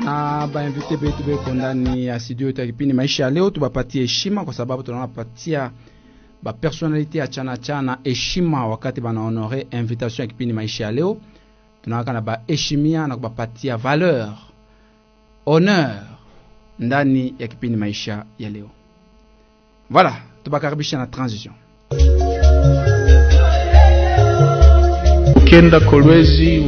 na bainvite betu beko ndani ya studio yetu ya kipindi Maisha ya Leo. Tubapatie heshima kwa sababu tunawapatia ba personality ya chana heshima wakati bana honore invitation ya kipindi Maisha ya Leo. Tunawaka na ba heshimia na kubapatia valeur, honneur ndani ya kipindi Maisha ya Leo. Voilà, tubakaribisha na transition. Ukienda Kolwezi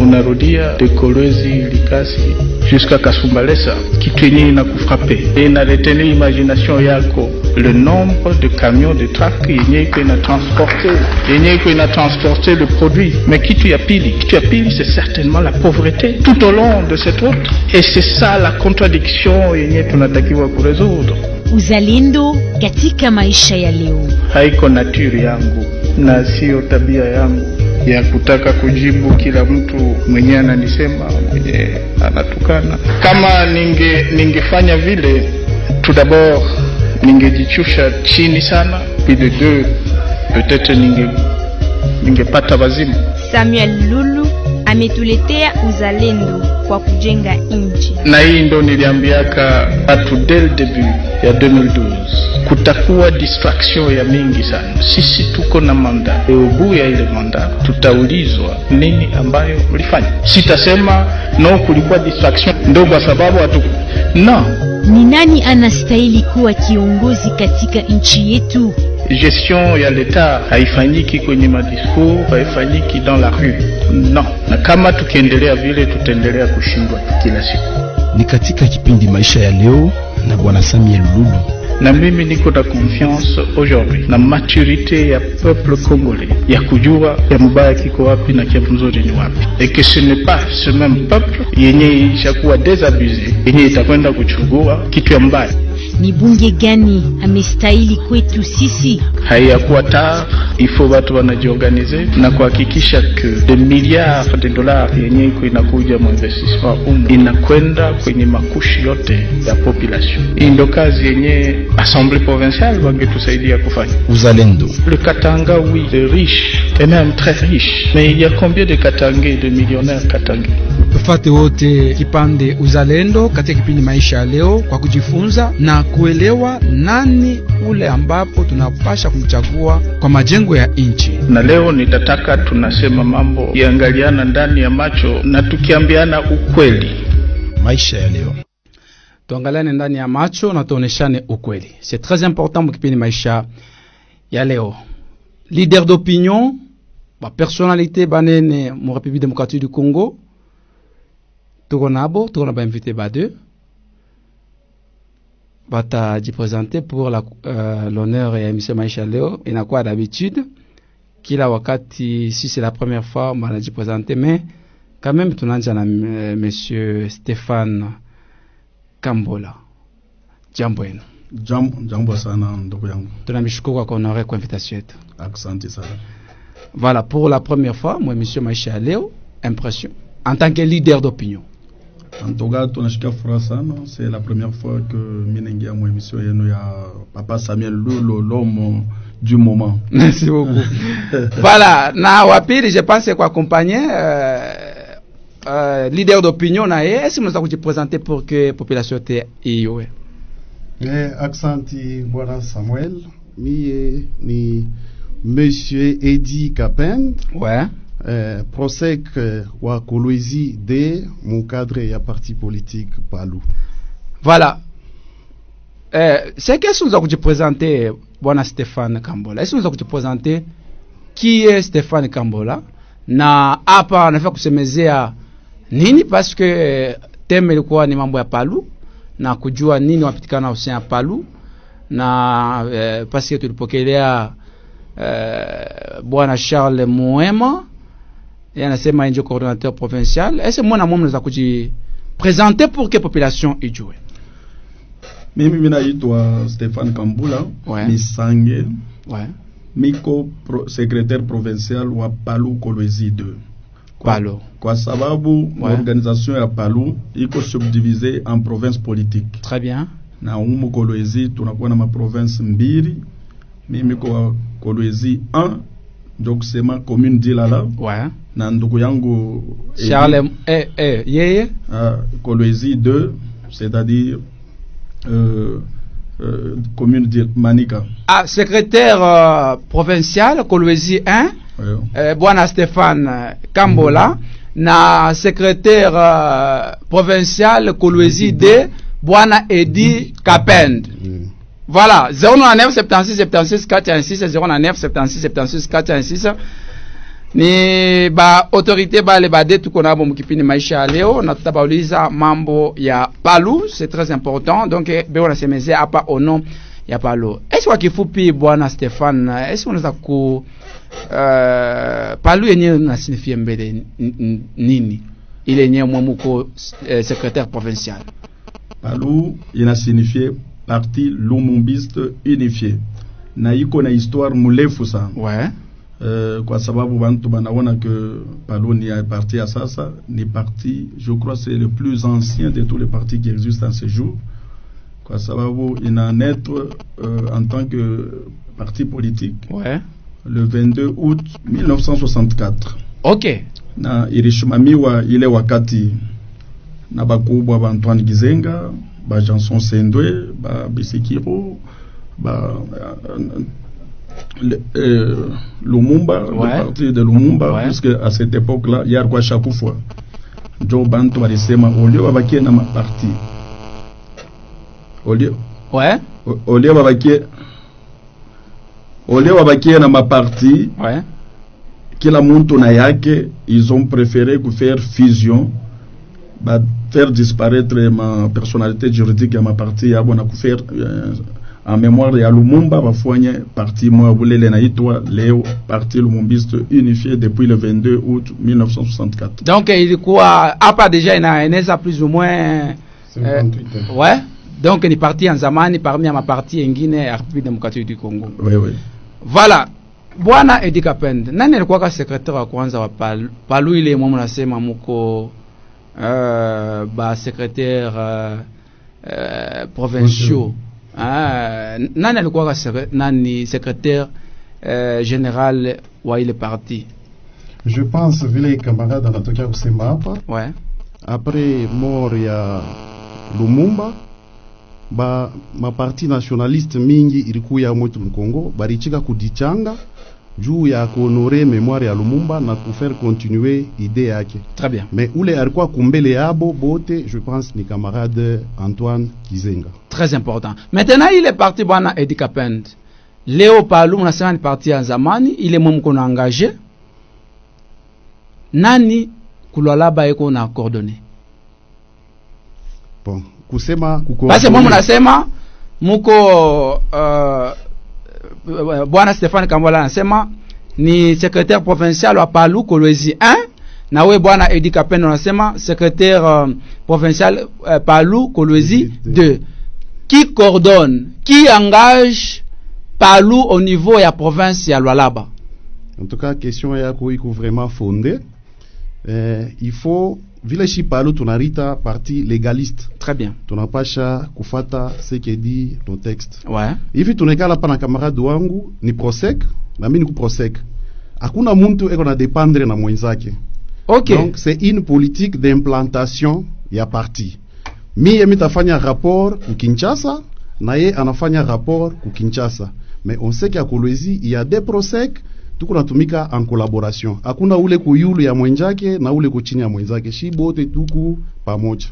unarudia de Kolwezi Likasi jusqu'à Kasumbalesa, kitu yenye inakufrape na retenir imagination yako le nombre de camions de truck yenye iko ina transporter le produit. Mais kitu ya pili c'est certainement la pauvreté tout au long de cette route, et c'est ça la contradiction yenye tunatakiwa kuresoudre. Uzalendo katika maisha ya leo. Haiko nature yangu na sio tabia yangu ya kutaka kujibu kila mtu mwenye ananisema, mwenye anatukana. Kama ningefanya vile, tout d'abord ningejichusha chini sana, puis de deux peut-être ningepata wazimu. Samuel Lulu ametuletea uzalendo kwa kujenga nchi. Na hii ndo niliambiaka atu dès le début ya 2012. Kutakuwa distraction ya mingi sana. Sisi tuko na manda. Ubu ya ile manda tutaulizwa nini ambayo ulifanya. Sitasema no kulikuwa distraction ndo kwa sababu no. Ni nani anastahili kuwa kiongozi katika nchi yetu? Gestion ya l'État haifanyiki kwenye madiscours, haifanyiki dans la rue. Non. Na kama tukiendelea vile tutaendelea kushindwa kila siku. Ni katika kipindi Maisha ya Leo na Bwana Samuel Lulu. Na mimi niko na confiance aujourd'hui na maturité ya peuple congolais ya kujua ya mbaya kiko wapi na kia mzuri ni wapi, et que ce n'est pas ce même peuple yenye ishakuwa désabusé yenye itakwenda kuchukua kitu ya mbaya. Ni bunge gani amestahili kwetu sisi? Haiyakuwa tard, il faut watu wanajiorganize na kuhakikisha que des milliards de dollars yenye iko inakuja mu investissement inakwenda kwenye makushi yote ya population. Hii ndo kazi yenye assemblée provinciale wangetusaidia kufanya. Uzalendo. Le Katanga, oui, est riche, et même très riche. Mais il y a combien de Katangais, de millionnaires Katangais? Tufate wote kipande uzalendo katika kipindi Maisha ya Leo kwa kujifunza na kuelewa nani ule ambapo tunapasha kumchagua kwa majengo ya nchi. Na leo nitataka tunasema mambo iangaliana ndani ya macho na tukiambiana ukweli. Maisha ya Leo. Tuangaliane ndani ya macho na tuoneshane ukweli. C'est très important mu kipindi Maisha ya Leo. Leader d'opinion, ba personnalité banene mu République démocratique du Congo. Tuko na ba invité ba deux. Bata jipresenter pour l'honneur ya émission Maisha Leo. Inakuwa d'habitude kila wakati, si c'est la première fois bana jipresenter, mais quand même tunanja na monsieur Stéphane Kambola. Jambo yenu. Jambo sana ndugu yangu. Tunamshukuru kwa honore kwa invitation yetu. Asante sana. Voilà, pour la première fois moi émission Maisha Leo, impression en tant que leader d'opinion. En tout cas, tunashika furaha sana. C'est la première fois que minengia mu émission yenu ya Papa Samuel Lulu, l'homme du moment. Merci beaucoup. Voilà, na wapili je pense quoi accompagner leader d'opinion na est-ce que vous allez présenter pour que population te iwe. Aksanti bwana Samuel, mie ni Monsieur Eddie Kapend. Ouais. Prosec wa Kolwezi de mon cadre ya parti politique Palou. Voilà. C'est qu'est-ce que vous allez présenter bwana Stéphane Kambola? Est-ce que vous allez présenter qui est Stéphane Kambola? Na hapa nafaa kusemezea nini parce que theme ilikuwa ni mambo ya Palou na kujua nini wapitikana usia Palou na parce que tulipokelea bwana Charles Muema anasema ndio coordinateur provincial. Est-ce moi na mwa mnaweza kujipresenter pour que population ijue? Mimi naitwa Stéphane Kambola, ouais. Misange. Ouais. Miko secrétaire provincial wa Palou Kolwezi 2. Palou. Kwa sababu l'organisation ya Palou iko subdivisée en provinces politiques. Très bien. Na umu Kolwezi tunakuwa na ma province mbili. Mimi kwa Kolwezi 1, donc c'est ma commune d'Ilala. Ouais. na ndugu yangu Charles yeye Kolwezi 2, c'est-à-dire commune de Manika. Secrétaire provincial Kolwezi 1, bwana Stéphane Kambola, na secrétaire provincial Kolwezi 2, bwana Edi Kapend. Voilà, 099 76 76 416 099 76 76 416 ni ba autorité ba le bade tuko nabo mkipindi maisha leo, na tutabauliza mambo ya Palu, c'est très important. Donc be wana semeze hapa au nom ya Palu. Est-ce kwa kifupi bwana Stéphane, est-ce unaweza ku Palu yenyewe na signifie mbele nini? Ile yenyewe mwamuko secrétaire provincial. Palu ina signifie Parti Lumumbiste Unifié. Na iko na histoire mulefu sana. Ouais. Kwa sababu bantu banaona que Palu ni parti ya sasa, ni parti, je crois c'est le plus ancien de tous les partis qui existent en ce jour. Kwa sababu ina naître en tant que parti politique. Ouais. Le 22 août 1964. OK. Na ilishimamiwa ile wakati na bakubwa ba Antoine Gizenga, ba Janson Sendwe, ba Bisikiro, ba Lumumba, ouais. Le parti de Lumumba, ouais. Puisque à cette époque-là, il y a quoi chaque fois. Joe Bantu alisema au lieu babakie na maparti. Au lieu babakie na maparti. Ouais. Kila muntu na yake, ils ont préféré faire fusion, faire disparaître ma personnalité juridique à ma partie, à bona faire en mémoire ya Lumumba bafanye parti moi bulele na itwa leo parti Lumumbiste Unifié depuis le 22 août 1964. Donc ilikuwa hapa deja inaeneza plus ou moins 58 ouais. Donc ni parti en zamani parmi ya maparti ingine ya République démocratique du Congo. Oui, oui. Voilà. Bwana Edi Kapend, nani alikuwa secrétaire wa kwanza wa Palu ile mwa mnasema mko ba secrétaire provinciaux. Nani alikuwa nani secrétaire général wa ile parti? Je pense vile camarade anatokea kusema hapa. Ouais. Après mort ya Lumumba ba maparti nationaliste mingi ilikuya mwetu Mkongo barichika kudichanga juu ya kuhonorer mémoire ya Lumumba na kufaire continuer idée yake. Très bien. Mais ule alikuwa kumbele yabo bote, je pense ni camarade Antoine Kizenga. Très important. Maintenant il est parti bwana Edi Kapend. Leo Palu mnasema ni parti ya zamani, ile mko na engagé. Nani kulwalaba eko na coordonné? Bon, kusema parce que mwa mnasema mko bwana Stéphane Kambola anasema ni secrétaire provincial wa Palu Kolwezi 1, na we bwana Edi Kapend anasema secrétaire provincial Palu Kolwezi 2. Qui coordonne, qui engage Palu au niveau ya province ya Lualaba? En tout cas, question yako iko vraiment fondée. Il faut vile shi Palu tunarita parti légaliste. Très bien. Tunapasha kufata ce que dit nos textes. Ouais. Hivi tunekala pa na camarade wangu ni prosec, na mimi ni prosec. Hakuna muntu eko na dépendre na mwenzake. OK. Donc c'est une politique d'implantation ya parti. Mie mitafanya rapport ku Kinshasa, na ye anafanya rapport ku Kinshasa. Mais on sait qu'à Kolwezi, il y a des prosec, tuko natumika en collaboration. Hakuna ule kuyulu ya mwenzake na ule kuchini ya mwenzake. Shi bote tuku pamoja.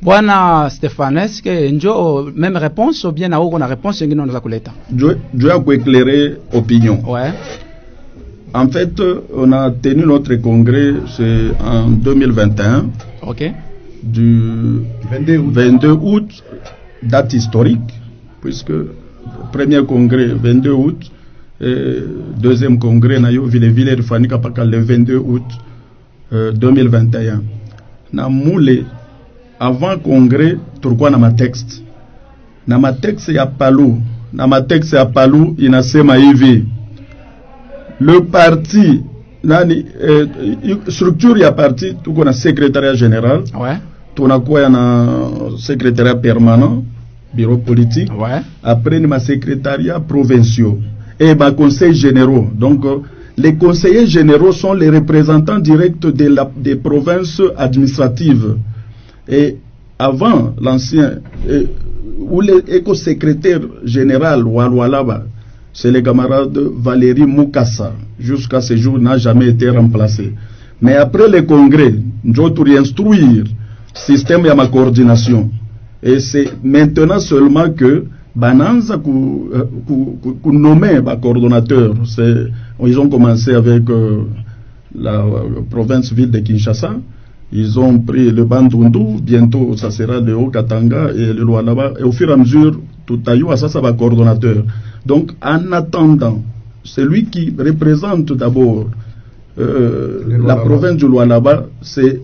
Bwana Stéphane, est-ce que njo même réponse ou bien na uko na réponse ngine unaweza kuleta? Je dois éclairer opinion. Ouais. En fait, on a tenu notre congrès en 2021. OK. Du 22 août, date historique, puisque premier congrès 22 août, et deuxième congrès nayo Villeville Fanika Paka le 22 août 2021. Na moule avant congrès turkuwa na matexte. Na matexte ya Palu, inasema hivi: le parti nani structure ya parti tuko na secrétariat général. Ouais. Tunakuwa na secrétariat permanent, bureau politique. Ouais. Après ni ma secrétariat provinciaux et ma conseil généraux. Donc les conseillers généraux sont les représentants directs des provinces administratives. Et avant l'ancien, où l'éco-secrétaire général Walwalaba, c'est le camarade Valérie Moukassa, jusqu'à ce jour n'a jamais été remplacé. Mais après le congrès, nous devons instruire le système de ma coordination. Et c'est maintenant seulement que Bananza nommé coordonnateur. Ils ont commencé avec la province ville de Kinshasa. Ils ont pris le Bandundu, bientôt ça sera le Haut-Katanga et le Lualaba. Et au fur et à mesure, tout à l'heure, ça va coordonnateur. Donc, en attendant, celui qui représente d'abord la province du Lualaba, c'est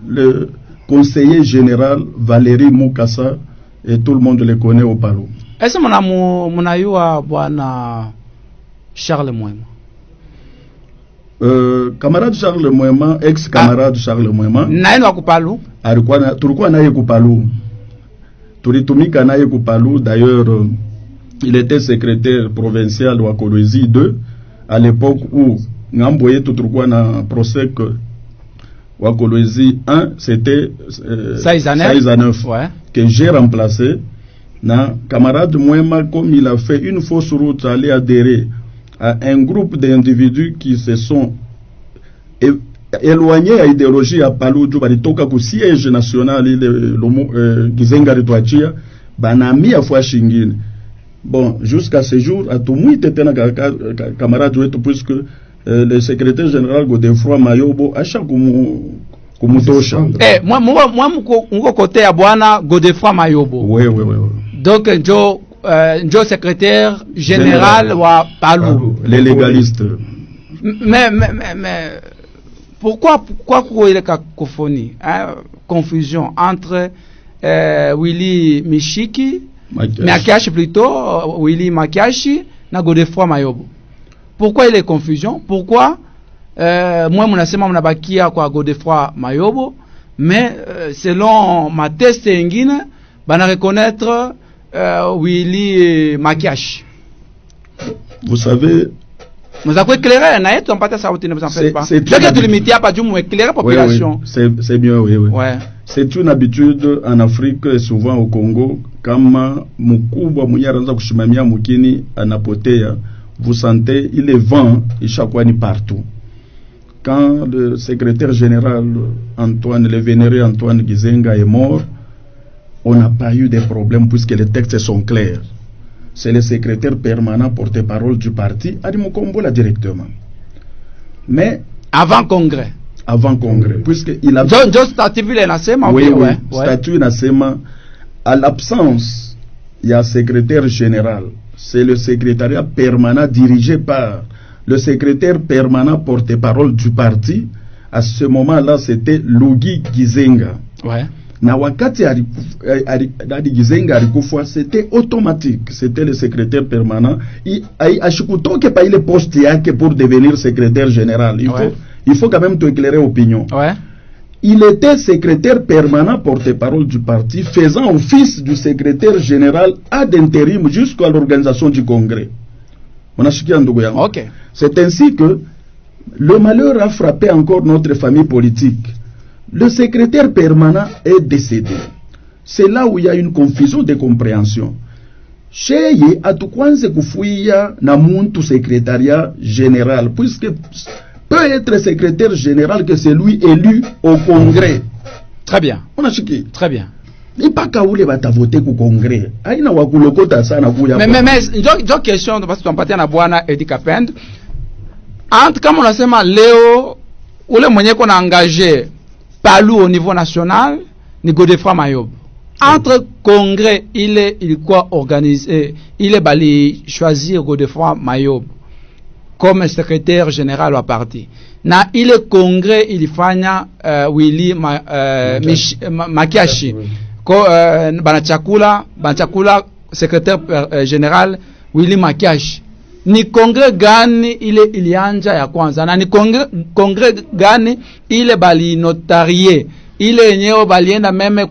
le conseiller général Valérie Moukassa, et tout le monde le connaît au Palou. Est-ce que mon ayua bwana Charles Mwema? Camarade Charles Mwema, ex-camarade Charles Mwema. Naino akupalu? Tulikuwa naye kupalu. Tulitumika naye kupalu. D'ailleurs, il était secrétaire provincial wa Kolwezi 2 à l'époque où Ngamboye tulikuwa na procès wa Kolwezi 1, c'était Saïzaneuf, ouais, que j'ai remplacé. Na camarade Mwema, comme il a fait une fausse route, aller adhérer à un groupe d'individus qui se sont éloignés à l'idéologie à Palou, balitoka ku siège national Gizenga Ritwachia, banami à fois shingine. Bon, jusqu'à ce jour, à tout mouille tete na camarade wetu, puisque le secrétaire général Godefroy Mayobo acha kumutosha. Moi mko côté ya bwana Godefroy Mayobo. Oui. Donc njo secrétaire général wa Palou. Les légalistes. Mais pourquoi il y a cacophonie, confusion entre Willy Mishiki, Makiashi plutôt, Willy Makiashi, na Godefroy Mayobo? Pourquoi il y a confusion? Pourquoi moi monasema mnabakia kwa Godefroy Mayobo, mais selon ma test engine, bana reconnaître Willy Makiashi? Vous savez, nous avons éclairé, na yetu mpata sauti, ne vous en faites pas. C'est que tu limites pas du moins éclairer la population. C'est mieux, oui. Ouais. C'est une habitude en Afrique et souvent au Congo, kama mukubwa mwenye anaanza kushimamia mukini anapotea, vous sentez, il est vent, il chakwani partout. Quand le secrétaire général le vénéré Antoine Gizenga est mort, on n'a pas eu de problème puisque les textes sont clairs. C'est le secrétaire permanent porte-parole du parti, Adimokombola directement. Mais avant congrès, puisqu'il a statut Nasema, à l'absence, il y a secrétaire général. C'est le secrétariat permanent dirigé par le secrétaire permanent porte-parole du parti. À ce moment-là, c'était Lugi Gizenga. Ouais. Na wakati Gizenga alikufwa, c'était automatique. C'était le secrétaire permanent. Ashikutoke pa ile poste yake pour devenir secrétaire général. Il faut quand même te éclairer opinion. Ouais. Il était secrétaire permanent porte-parole du parti, faisant office du secrétaire général ad intérim jusqu'à l'organisation du congrès. Okay. C'est ainsi que le malheur a frappé encore notre famille politique. Le secrétaire permanent est décédé. C'est là où il y a une confusion de compréhension. Cheye atukwanze kufuia na muntu secrétariat général, puisque peut être secrétaire général que c'est lui élu au congrès. Très bien. On a chiqué. Très bien. Mais pas qu'à où les va voter au congrès. Aïna wakulokota sana kuya. Mais donc question parce que on partait na bwana Edika Pend. Entre comme on a sema Léo ou le mwenye qu'on a engagé Palou au niveau national ni Godefroy Mayobo. Entre congrès, il quoi organisé, il est bali choisir Godefroy Mayobo comme secrétaire général au parti. Na il est congrès, il fanya Willy Makiashi. Ko banachakula secrétaire général Willy Makiashi. Ni congrès gani ile ilianja ya kwanza na ni congrès gani ile bali notarie ile yenyewe balienda meme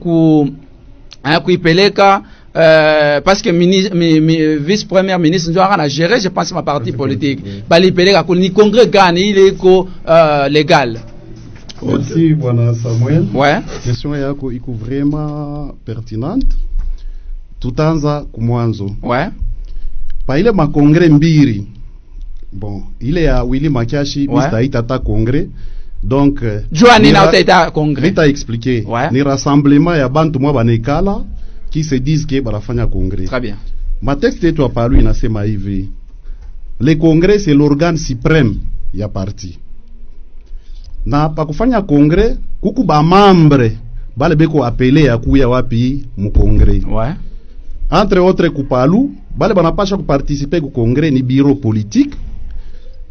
kuipeleka parce que vice-premier ministre ndio a géré, je pense, ma parti politique. Bali peleka ko ni congrès gani ile iko légal. Merci bwana Samuel. Ouais. Question yako iko vraiment pertinente. Tutaanza kumwanzo. Ouais. Pa ile makongre mbiri. Bon, ile ya Willy Makiashi mistaita ta kongre. Donc Joani na utaita kongre. Nita expliquer. Ouais. Ni rassemblement ya bantu mwa banekala qui se disent que barafanya kongre. Très bien. Ma texte yetu hapa lui inasema hivi. Le congrès c'est l'organe suprême ya parti. Na pa kufanya kongre kuku ba membre bale beko apele ya kuya wapi mu kongre. Ouais. Entre autres kupalu bale banapasha kuparticiper ku kongre ni bureau politique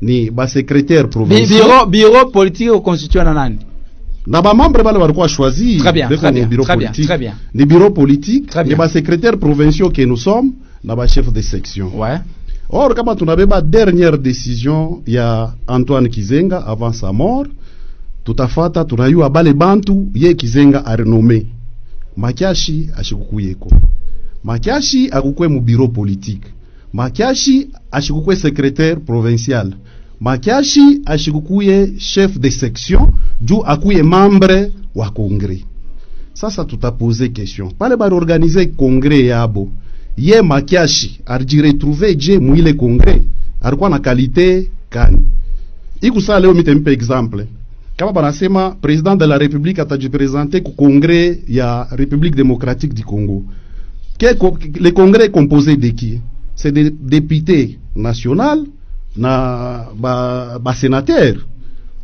ni ba secrétaire provincial. Bureau politique au constitué na nani? Na ba membre bale walikuwa choisi. Très bien, très bien, bureau très politique. bien, très bien. Ni bureau politique, Très ni bien. ba secrétaire provinciaux que nous sommes, na ba chef de section. Ouais. Or kama tunabeba dernière décision ya Antoine Kizenga avant sa mort, tutafata tunayua bale bantu ye Kizenga a renommé. Makiashi ashikukuyeko. Makiashi akukwe mu bureau politique. Makiashi ashikukwe secrétaire provincial. Makiashi ashikukuye chef de section juu akuye membre wa congrès. Sasa tutapose question. Pale ba organiser congrès yabo. Ye Makiashi arji retrouver je mwile congrès. Alikuwa na qualité kani. Ikusa leo mitempe exemple. Kama banasema président de la République atajipresenter ku congrès ya République démocratique du Congo. Le congrès est composé de qui? C'est des députés nationaux na ba sénateur.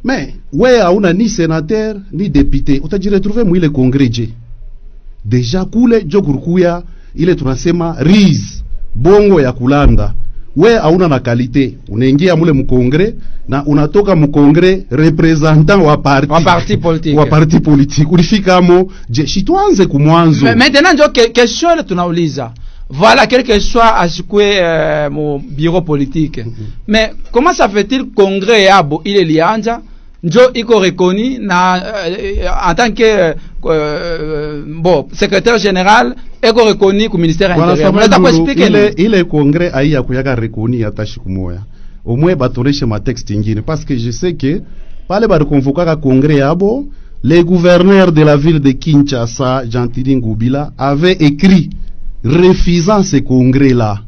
Mais ouais hauna ni sénateur ni député, utajiretrouver mwile congrès je. Deja kule jokurukuya ile tunasema riz bongo ya kulanda. We hauna na kalite, unaingia mule mkongre na unatoka mkongre representant wa parti politique. Wa parti politique. Ulifika mo je shituanze kumwanzo. Maintenant ndio question ile tunauliza. Voilà, quel que soit mon bureau politique. Mais comment ça fait-il congrès yabo ile lianja njo iko reconnu na en tant que secrétaire général eko reconnu ku ministère intérieur. Ile congrès aya kuyaga reconnu atashi kumoya. Au moins batoreshe ma texte ingine parce que je sais que pale ba convoquer congrès yabo, les gouverneurs de la ville de Kinshasa, Gentili Ngubila, avaient écrit refusant ce congrès là.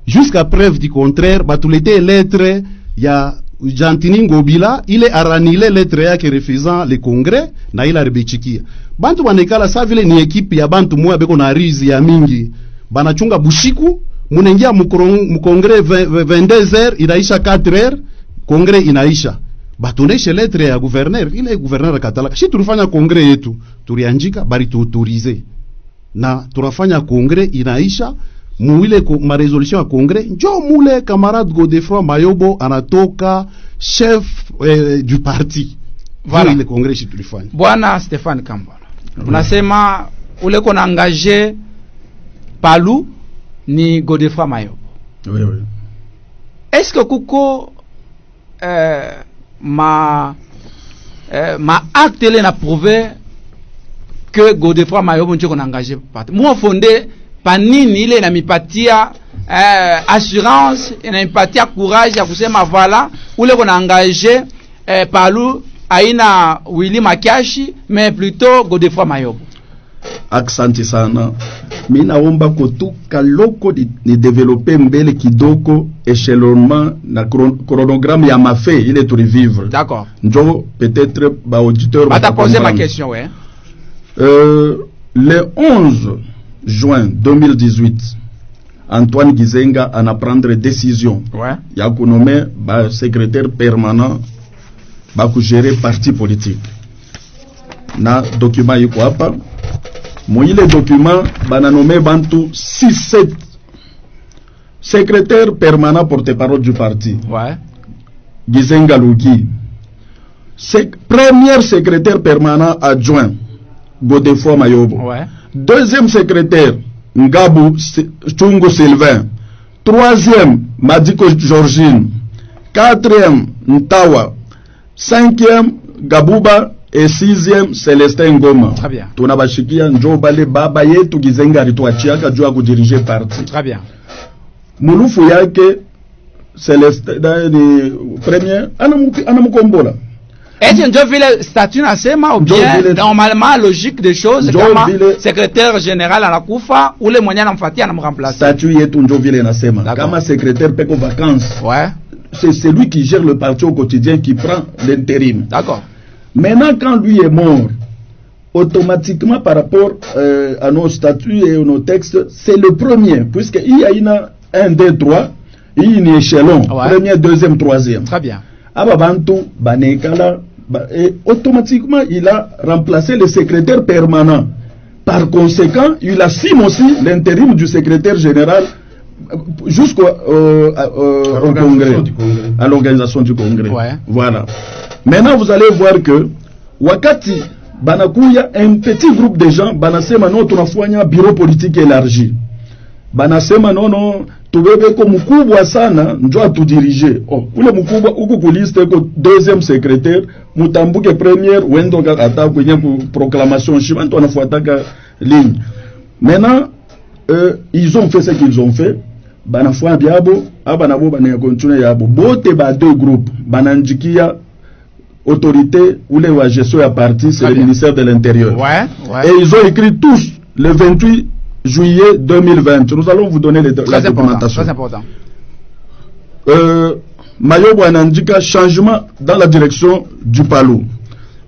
Jusqu'à preuve du contraire, batulete lettre ya Gentili Ngubila, il est aranile lettre yake refusant le congrès na ila rebechikia. Bantu banekala sa vile ni ekipe ya bantu moya beko na rizi ya mingi. Banachunga bushiku, munengia mukongre 22h, inaisha 4h, kongre inaisha. Batuneshe lettre ya gouverneur, ile gouverneur katala. Si tulifanya kongre yetu, tulianjika bari tuautorize. Na tunafanya kongre inaisha, muile ma resolution ya kongre, njo mule camarade Godefroy Mayobo anatoka chef du parti. Voilà. Ile kongre si tulifanya. Bwana Stéphane Kambola. Unasema ule kona engagé Palu ni Godefroy Mayobo. Oui, oui. Est-ce que kuko ma acte le na prouvé que Godefroy Mayobo ndio kona engagé parti. Moi fondé panini ile na mipatia assurance na mipatia courage ya kusema voilà ule kona engagé Palu aina Willy Makiashi mais plutôt Godefroy Mayobo. Aksanti sana. Mimi naomba kutuka loko ni développer mbele kidoko échelonnement na chronogramme ya mafe ile tulivivre. D'accord. Njo peut-être ba auditeur va poser ma question, ouais. Le 11 juin 2018, Antoine Kizenga en a prendre décision. Ouais. Ya kunomé ba secrétaire permanent ba ku gérer parti politique. Na document yiko hapa. Moile document bananome bantu 6-7 secrétaire permanent porte-parole du parti. Ouais. Kizenga Luki. Premier secrétaire permanent adjoint Godefroy Mayobo. Ouais. Deuxième secrétaire Ngabou Chungo Sylvain. Troisième Madiko Georgine. Quatrième Ntawa. Cinquième Gabouba et 6e Celestin Ngoma. Très bien. Tunabashikia njo bale baba yetu Kizenga alituachiaka juu ya kudirige parti. Très bien. Mulufu yake Celestin ni premier anamukombola. Est-ce que vile statut nasema ou bien normalement logique des choses kama secrétaire général anakufa ule mwenye anamfuatia anamremplacer. Statut yetu njo vile nasema kama secrétaire peko vacances. Ouais. C'est celui qui gère le parti au quotidien qui prend l'intérim. D'accord. Maintenant quand lui est mort, automatiquement par rapport à nos statuts et nos textes, c'est le premier puisque il y a une 1 2 3, il y a une échelon, ouais. Premier, deuxième, troisième. Très bien. Ababantu banekala et automatiquement il a remplacé le secrétaire permanent. Par conséquent, il assume aussi l'intérim du secrétaire général jusqu'au congrès, à l'organisation du congrès. Ouais. Voilà. Maintenant, vous allez voir que wakati banakuya un petit groupe de gens banasema no tunafanya bureau politique élargi. Banasema no tubebe ko mkubwa sana njo atudirige. Oh, ule mkubwa huko kuliste ko deuxième secrétaire, mutambuke première wendo ata kwenye proclamation shibantu wanafuataka ligne. Maintenant ils ont fait ce qu'ils ont fait. Banafua biabo abanabo bana continue yabo. Bote ba deux groupes bananjikia autorité ou les gestion à parti, c'est le ministère de l'Intérieur. Ouais. Et ils ont écrit tous le 28 juillet 2020. Nous allons vous donner la documentation. Très important. Mayobo anandika changement dans la direction du Palou.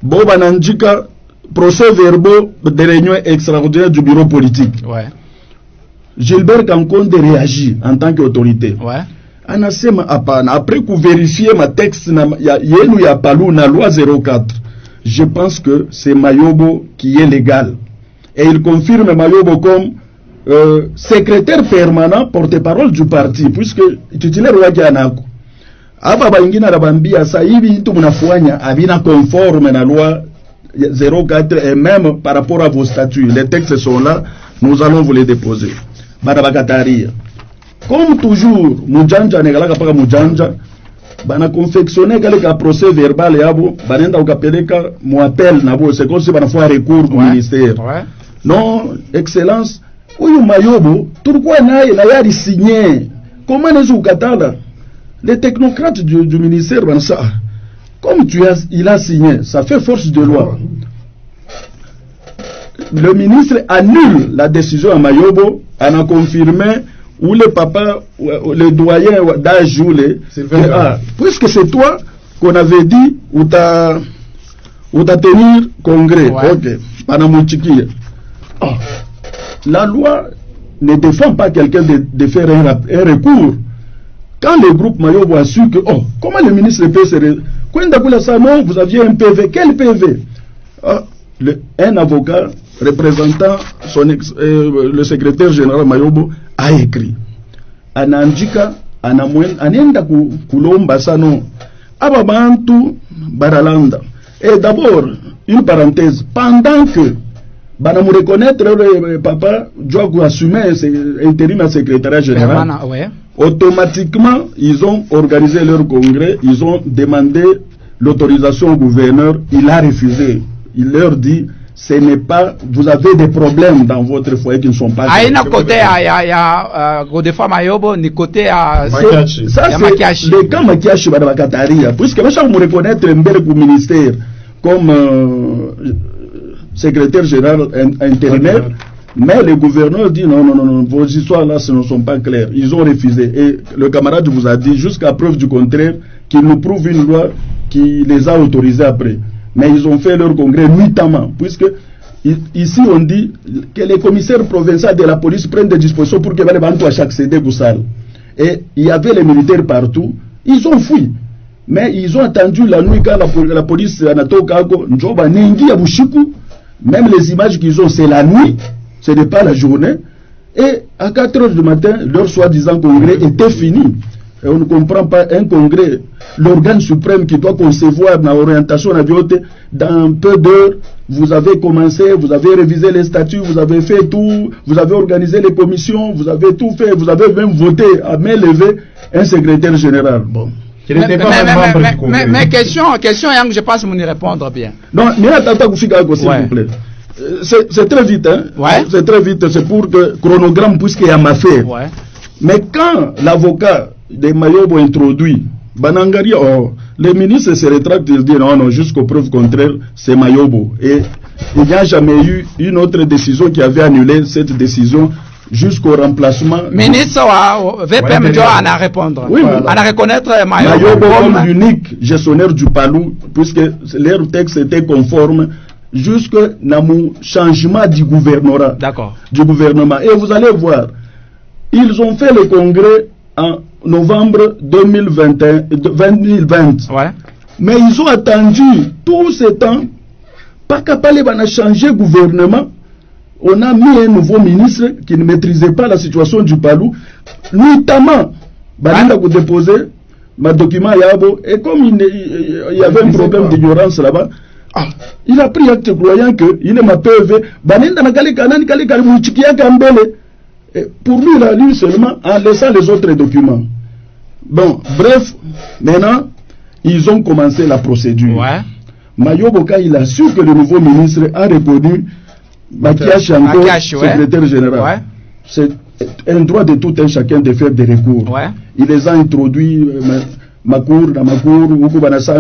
Bob anandika procès verbaux de réunion extraordinaire du bureau politique. Ouais. Gilbert Kankonde réagit en tant qu'autorité. Ouais. Anasema hapana, après que vérifier ma texte yenu ya Palou na loi 04, je pense que c'est Mayobo qui est légal. Et il confirme Mayobo comme secrétaire permanent, porte-parole du parti, puisque titulaire wake anako. Aba baingina rabambia sa hivi tu mnafuanya abina conforme na loi 04 et même par rapport à vos statuts. Les textes sont là, nous allons vous les déposer. Barabakataria. Comme toujours, mujanja negalaka paka mujanja, bana confectionner kaleka procès verbal yabo, banenda ukapeleka muappel nabo, c'est comme si bana faire recours au ministère. Ouais. Non, excellence, uyu Mayobo, turquoi naye na yari signé. Comment les ukatala? Les technocrates du ministère bana ça. Comme il a signé, ça fait force de loi. Le ministre annule la décision à Mayobo, en a confirmé ou le papa, le doyen d'âge ou les... puisque c'est toi qu'on avait dit ou t'as tenir congrès. Ouais. Ok. La loi ne défend pas quelqu'un de faire un recours. Quand le groupe Mayobo a su que, comment le ministre peut se... Non, vous aviez un PV. Quel PV? Un avocat représentant le secrétaire général Mayobo a écrit anandika anenda kulomba sano ababantu baralanda. Et d'abord une parenthèse, pendant que banamu reconnaître le papa doit assumer intérim à secrétariat général, ouais. Automatiquement ils ont organisé leur congrès, ils ont demandé l'autorisation au gouverneur, il a refusé. Il leur dit ce n'est pas, vous avez des problèmes dans votre foyer qui ne sont pas... Aina côté ya Godefroid Mayobo ni côté à ça c'est le cas Makiashi Badabakataria, puisque moi je me reconnaître un ministère comme secrétaire général intérimaire, mais le gouverneur dit non, vos histoires là ce ne sont pas claires, ils ont refusé. Et le camarade vous a dit jusqu'à preuve du contraire qu'il nous prouve une loi qui les a autorisés après. Mais ils ont fait leur congrès nuitamment, puisque ici on dit que les commissaires provinciaux de la police prennent des dispositions pour que les banques à chaque CD Goussal. Et il y avait les militaires partout, ils ont fui. Mais ils ont attendu la nuit quand la police Anatokago, Njoba Nengi Abushiku, même les images qu'ils ont, c'est la nuit, ce n'est pas la journée. Et à 4 h du matin, leur soi-disant congrès était fini. Et on ne comprend pas un congrès, l'organe suprême qui doit concevoir l'orientation dans peu d'heures, vous avez commencé, vous avez révisé les statuts, vous avez fait tout, vous avez organisé les commissions, vous avez tout fait, vous avez même voté à main levée un secrétaire général. Bon. qui n'était pas membre du Congrès. Mais question, je pense que vous y répondre bien. Non, mais là, Tata Koufika, s'il vous plaît. C'est très vite, hein. Ouais. C'est très vite, c'est pour que chronogramme puisqu'il y a ma fait. Ouais. Mais quand l'avocat de Mayobo introduit Banangari, les ministres se rétractent, ils disent non, jusqu'aux preuves contraires, c'est Mayobo. Et il n'y a jamais eu une autre décision qui avait annulé cette décision jusqu'au remplacement. Ministre, VPM Joe en a répondre. Oui, voilà. On a reconnaître Mayobo comme l'unique gestionnaire du Palou, puisque leur texte était conforme jusqu'au changement du gouvernorat. D'accord. Du gouvernement. Et vous allez voir, ils ont fait le congrès en novembre 2020. Ouais. Mais ils ont attendu tout ce temps. Pas capable de changer gouvernement. On a mis un nouveau ministre qui ne maîtrisait pas la situation du Palou. Notamment, Bananda a déposé ma document Yabo. Et comme il y avait un problème d'ignorance là-bas, il a pris acte croyant qu'il ne m'a pas élevé. Pour lui, il a lu seulement en laissant les autres documents. Bon, bref, maintenant, ils ont commencé la procédure. Ouais. Mayoboka, il a su que le nouveau ministre a reconnu Makiash Yanko, secrétaire général. Ouais. C'est un droit de tout un chacun de faire des recours. Ouais. Il les a introduits, Makour,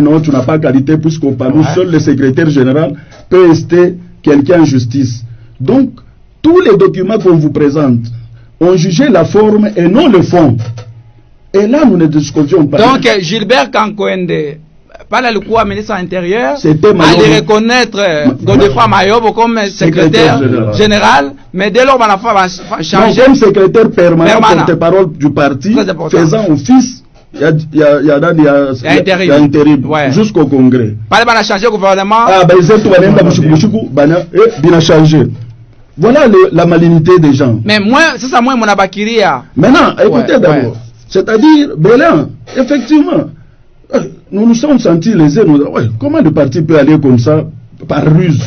non, tu n'as pas qualité, puisqu'au Palou, seul le secrétaire général peut rester quelqu'un en justice. Donc, tous les documents qu'on vous présente ont jugé la forme et non le fond. Et là, nous ne discutions pas. Donc, Gilbert Kankwende, par le coup, ministre intérieur, allait reconnaître Godefroid Mayobo comme secrétaire général, mais dès lors, on a changé. Comme secrétaire permanent, porte-parole du parti, faisant office, il y a intérim jusqu'au congrès. Par exemple, on a changé le gouvernement. Bien changé. Voilà la malignité des gens. Mais moi, c'est ça, moi, mon abakiria. Maintenant, écoutez d'abord. C'est-à-dire, Bélan, effectivement, nous nous sommes sentis lésés. Comment le parti peut aller comme ça, par ruse?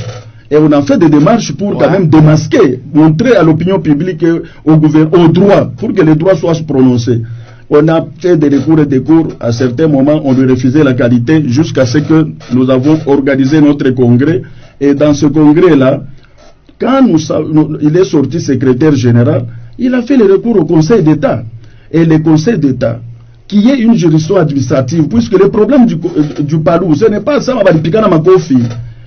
Et on a fait des démarches pour quand même démasquer, montrer à l'opinion publique, au gouvernement, au droit, pour que les droits soient prononcés. On a fait des recours et des cours. À certains moments, on lui refusait la qualité jusqu'à ce que nous avons organisé notre congrès. Et dans ce congrès-là, quand il est sorti secrétaire général, il a fait le recours au Conseil d'État. Et le Conseil d'État, qui est une juridiction administrative, puisque le problème du Palou, ce n'est pas ça,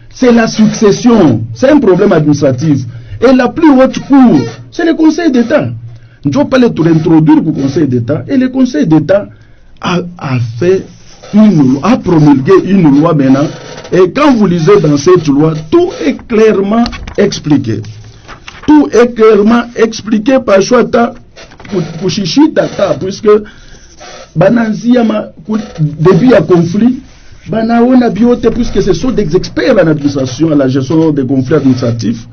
c'est la succession, c'est un problème administratif. Et la plus haute cour, c'est le Conseil d'État. Je ne vais pas l'introduire au Conseil d'État, et le Conseil d'État a promulgué une loi maintenant. Et quand vous lisez dans cette loi, tout est clairement expliqué. Tout est clairement expliqué par Chouata Kushishi Tata, puisque Bananziyama, depuis un conflit, Banaona Biote, puisque ce sont des experts en administration, à la gestion des conflits administratifs,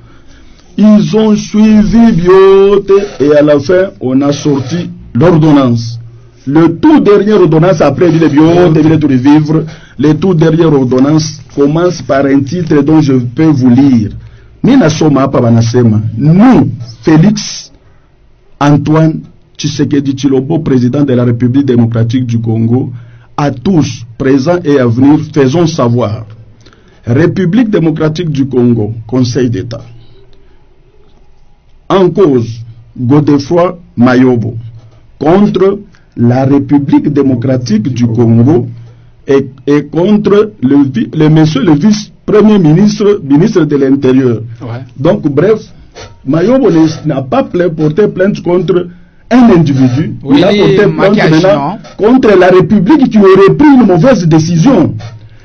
ils ont suivi Biote et à la fin, on a sorti l'ordonnance. Le tout dernier ordonnance, après le Biote, de vivre, le tout dernier ordonnance commence par un titre dont je peux vous lire. Nous, Félix Antoine Tshisekedi Tshilombo, président de la République démocratique du Congo, à tous, présents et à venir, faisons savoir. République démocratique du Congo, Conseil d'État. En cause, Godefroid Mayobo, contre la République démocratique du Congo et contre le monsieur le vice-premier ministre, ministre de l'Intérieur. Ouais. Donc, bref, Mayobo n'a pas porté plainte contre un individu, il a porté plainte maintenant contre la République qui aurait pris une mauvaise décision.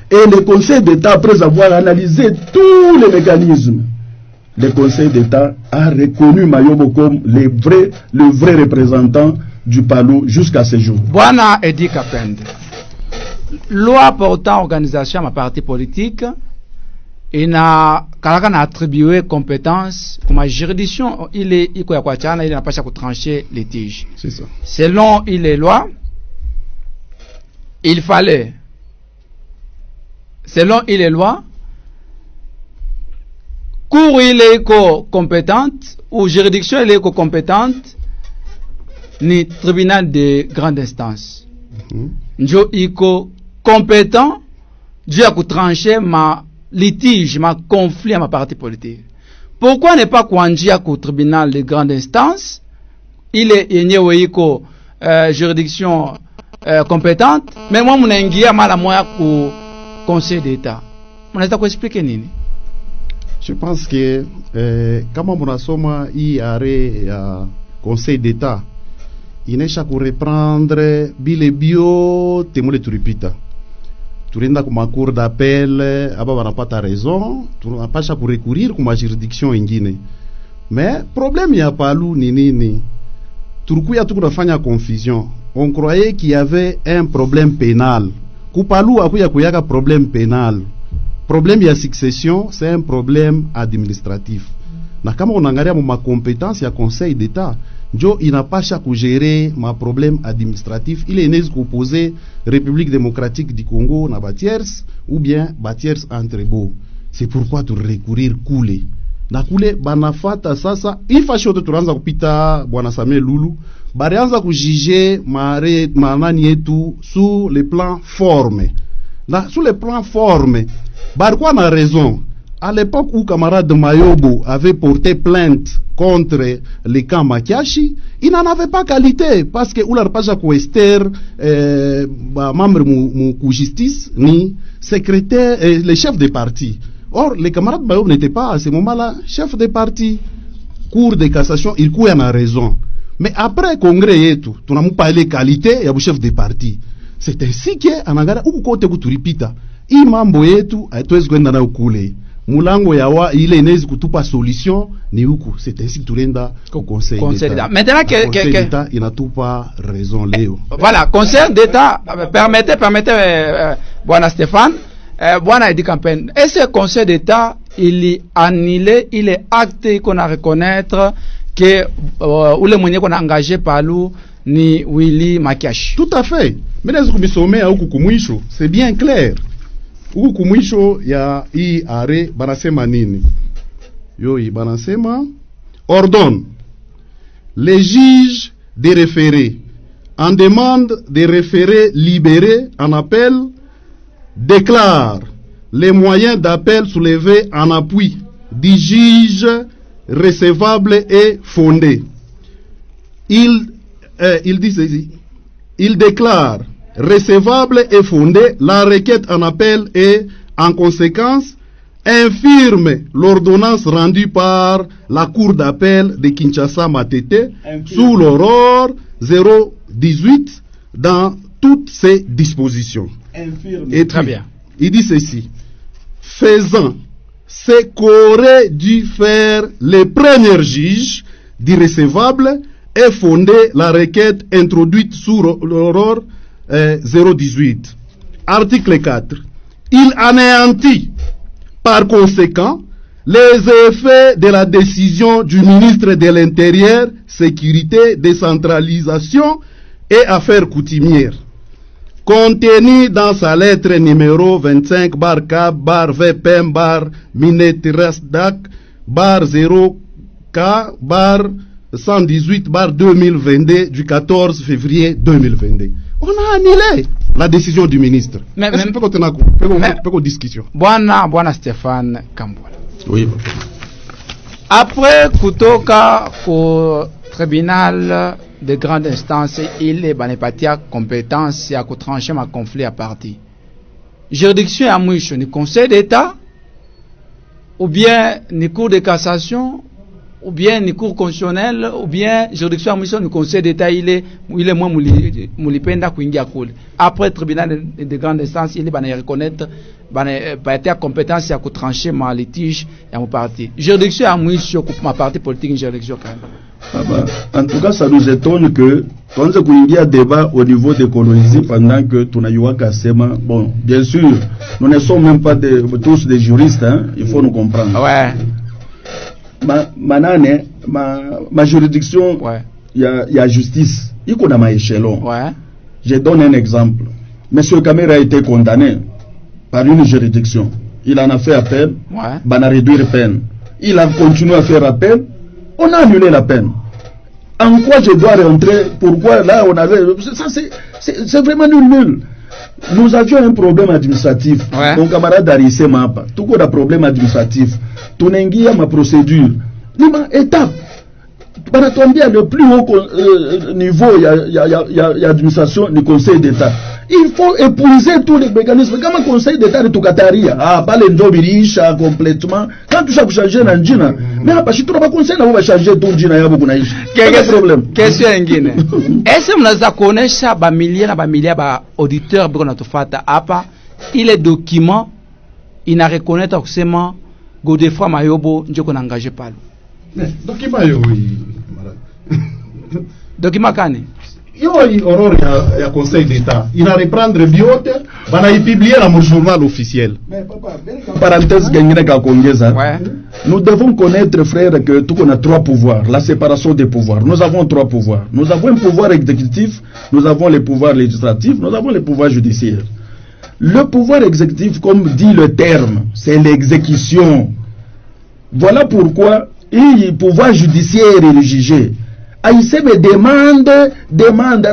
Et le Conseil d'État, après avoir analysé tous les mécanismes, le Conseil d'État a reconnu Mayobo comme le vrai représentant du Palou jusqu'à ce jour. Bwana Edi Kapende, loi portant organisation à parti politique, il n'a attribué compétence comme juridiction, il n'a pas trancher litige. C'est ça. Selon les lois, il fallait, selon les lois, cour il est compétente ou juridiction il est compétente, ni tribunal de grande instance. njo iko compétent juu ya kutrancher ma litige, ma conflit à ma parti politique. Pourquoi ne pas kuanjia ku tribunal de grande instance ile yenyewe iko juridiction compétente, mais moi munaingia mara moya ku conseil d'état. Unaweza kuexplique nini? Je pense que kama munasoma hii arrêt ya conseil d'état inesha kureprendre bile bio temule turipita tulienda kuma cour d'appel aba wanapata raison, tunapasha kurecourir kuma juridiction ingine. Mais problème ya Palu ni nini? Turkuya tukunafanya confusion. On croyait qu'il y avait un problème pénal. Ku Palu akuya kuyaka problème pénal. Problème ya succession, c'est un problème administratif. Na kama unangalia ma compétence ya conseil d'état, njo inapasha kugérer ma problème administratif. Il est inaweza kuposer République démocratique du Congo na batiers ou bien batiers entrebo. C'est pourquoi tu recourir kule. Na kule banafata sasa ifasho turanza kupita bwana Samuel Lulu, barianza kujuger manani yetu sur le plan forme. Na sur le plan forme, barquoi na raison. À l'époque où camarade Mayobo avait porté plainte contre le camp Makiashi, il n'en avait pas qualité parce que oula paja ko Esther membre mu justice ni secrétaire le chef de parti. Or le camarade Mayobo n'était pas à ce moment-là chef de parti. Cour de cassation il couille en raison. Mais après congrès yetu tunamupa ile qualité ya chef de parti. C'est ainsi que anagara uku kote kuturipita. Hii mambo yetu hatuwezi kwenda nayo kule. Mulango yawa ile inaweza kutupa solution ni huku. C'est ainsi que tulenda au conseil d'état. Maintenant que conseil d'état inatupa raison leo. Voilà, conseil d'état permettez bwana Stéphane, bwana Edi Campagne. Et ce conseil d'état il est annulé, il est acté qu'on a reconnaître que ule mwenye qu'on a engagé Palu ni Willy Makiashi. Tout à fait. Mais les kumisomea huku kumwisho, c'est bien clair. Huku kumwisho ya hii arrêt banasema nini? Yoi banasema ordonne les juges de référé en demande de référé libéré en appel déclare les moyens d'appel soulevés en appui du juge recevable et fondé. Il dit ceci. Il déclare recevable et fondé la requête en appel et, en conséquence, infirme l'ordonnance rendue par la Cour d'appel de Kinshasa-Matete sous l'aurore 018 dans toutes ses dispositions. Et très bien. Il dit ceci. Faisant ce qu'aurait dû faire le premier juge du recevable et fonder la requête introduite sous l'aurore 018. Article 4. Il anéantit par conséquent les effets de la décision du ministre de l'Intérieur, Sécurité, Décentralisation et Affaires coutumières, contenu dans sa lettre numéro 25 bar K bar VPM bar Minetrasdak bar 0 K bar 118 bar 2022 du 14 février 2022. On a annulé la décision du ministre. Mais discussion. Bwana Stéphane Kambola. Oui. Après kutoka ku tribunal de grande instance ile banapatia compétence ya kutrancher ma conflit à parti. Juridiction ya mwisho ni conseil d'état ou bien ni cour de cassation ou bien ni cour constitutionnelle ou bien juridiction ya mwisho ni conseil d'état ile mwa mulipenda kuingia kule. Après tribunal de grande instance ile bana reconnaître banapatia compétence ya kutrancher ma litige ya mon parti. Juridiction ya mwisho ku ma parti politique ni juridiction quand même. En tout cas, ça nous étonne que quand il y a débat au niveau des colonies pendant que Tunayuaka Sema, bon, bien sûr, nous ne sommes même pas tous des juristes, hein, il faut nous comprendre. Ouais. Ma juridiction, ouais. Il y a justice, il y a ma échelon. Ouais. Je donne un exemple. Monsieur Kamera a été condamné par une juridiction. Il en a fait appel, ouais. On a réduit la peine. Il a continué à faire appel. On a annulé la peine. En quoi je dois rentrer? Pourquoi là on avait... Ça c'est vraiment nul. Nous avions un problème administratif. Ouais. Mon camarade Arisé Mapa, tout qu'on a problème administratif. Tunengia ma procédure. Lima étape. Banatwambia le plus haut niveau, il y a administration du Conseil d'État. Il faut épuiser tous les mécanismes. Comme un Conseil d'État de Tukataria, pas les Ndobirisha complètement. Quand tu vas changer l'angina, mais pas si tu vas conseiller, on va changer ton gina, il y a beaucoup de problème. Question ingine. Est-ce que mnaweza kuonesha bamilia ba auditeur biko natufata hapa ile document ina reconnaître kusema Godefroid Mayobo ndio kuna engagé pale. Document yo Document kani? Yo horreur ya Conseil d'État. Il a reprendre biote, bana y publier dans mon journal officiel. Mais papa, parenthèse gengine ka kongeza. Ouais. Nous devons connaître, frère, que tout qu'on a trois pouvoirs, la séparation des pouvoirs. Nous avons trois pouvoirs. Nous avons un pouvoir exécutif, nous avons les pouvoirs législatifs, nous avons les pouvoirs judiciaires. Le pouvoir exécutif, comme dit le terme, c'est l'exécution. Voilà pourquoi le pouvoir judiciaire et le juger. Aïssé me demande,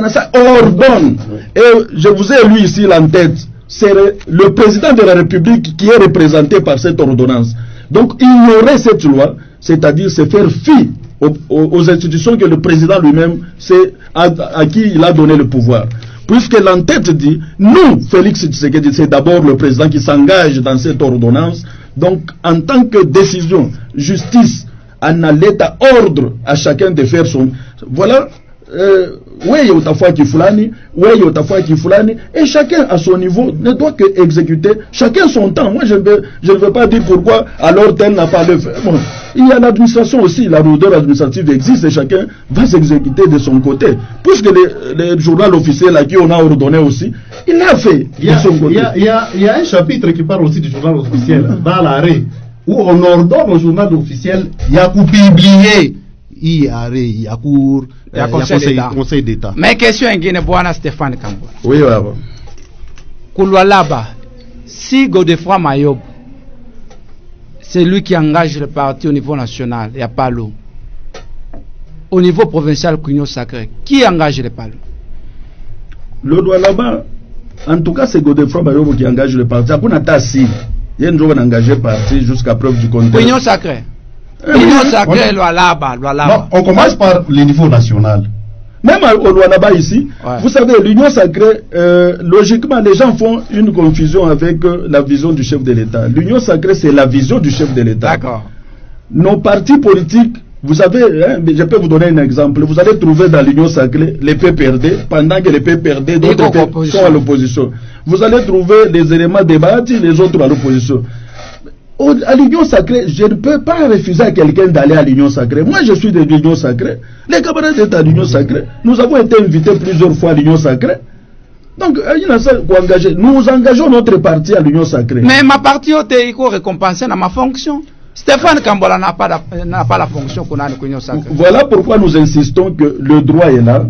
ça ordonne. Et je vous ai lu ici en tête. C'est le président de la République qui est représenté par cette ordonnance. Donc ignorer cette loi, c'est-à-dire se faire fi aux institutions que le président lui-même, c'est à qui il a donné le pouvoir. Puisque l'entête dit, nous, Félix Tshisekedi, c'est d'abord le président qui s'engage dans cette ordonnance. Donc, en tant que décision, justice, en l'État ordre à chacun de faire son... Voilà, et chacun à son niveau ne doit que exécuter chacun son temps. Moi je ne veux pas dire pourquoi alors tel n'a pas le fait. Bon, il y a l'administration aussi, la lourdeur administrative existe et chacun va s'exécuter de son côté. Puisque le journal officiel à qui on a ordonné aussi, il l'a fait de son côté. Il y a un chapitre qui parle aussi du journal officiel dans l'arrêt où on ordonne au journal officiel il y a pour publier il y a cours conseil d'État. Mais question ingine bwana Stéphane Kambola. Oui baba. Kulwalaba, si Godefroid Mayobo c'est lui qui engage le parti au niveau national, il y a Palou. Au niveau provincial, Union Sacrée, qui engage le Palou? Le droit là-bas, en tout cas c'est Godefroid Mayobo qui engage le parti. Après Natasi, il y a une journée engagé parti jusqu'à preuve du contraire. Union Sacrée. Union Sacrée, Lualaba. Non, on commence par le niveau national. Même au Lualaba ici, ouais. Vous savez, l'Union Sacrée, logiquement, les gens font une confusion avec la vision du chef de l'État. L'Union Sacrée, c'est la vision du chef de l'État. D'accord. Nos partis politiques, vous savez, je peux vous donner un exemple. Vous allez trouver dans l'Union Sacrée les PPRD, pendant que les PPRD, d'autres sont à l'opposition. Vous allez trouver les éléments débattus, les autres à l'opposition. À l'Union Sacrée, je ne peux pas refuser à quelqu'un d'aller à l'Union Sacrée. Moi, je suis de l'Union Sacrée. Les camarades étaient à l'Union Sacrée. Nous avons été invités plusieurs fois à l'Union Sacrée. Donc, nous engageons notre parti à l'Union Sacrée. Mais ma partie il faut récompenser dans ma fonction. Stéphane Kambola n'a pas la fonction qu'on a à l'Union Sacrée. Voilà pourquoi nous insistons que le droit est là.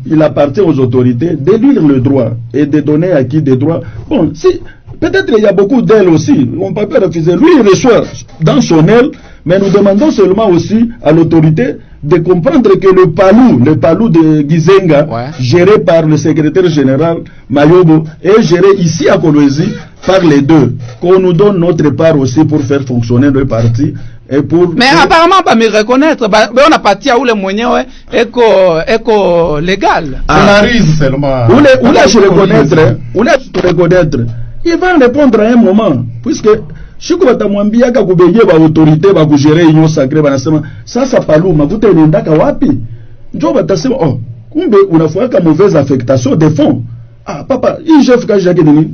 Il appartient aux autorités d'élire le droit et de donner à qui des droits. Bon, si... Peut-être il y a beaucoup d'ailes aussi. On ne peut pas refuser. Lui, il reçoit dans son aile, mais nous demandons seulement aussi à l'autorité de comprendre que le palou de Gizenga, ouais, géré par le secrétaire général Mayobo, est géré ici à Kolwezi par les deux. Qu'on nous donne notre part aussi pour faire fonctionner le parti. Et pour mais apparemment, pas me reconnaître. On a parti à où les moyens éco légal. On arrive seulement. Où là-je reconnaître. Il va répondre à un moment, puisque si vous avez mwambia kakubeye ba autorité ba kugérer Union Sacrée banasema sasa paluma kutenenda wapi njo batasema oh kumbe unafuaka mauvaise affectation des fonds. Ah papa hii chef kaji yake nini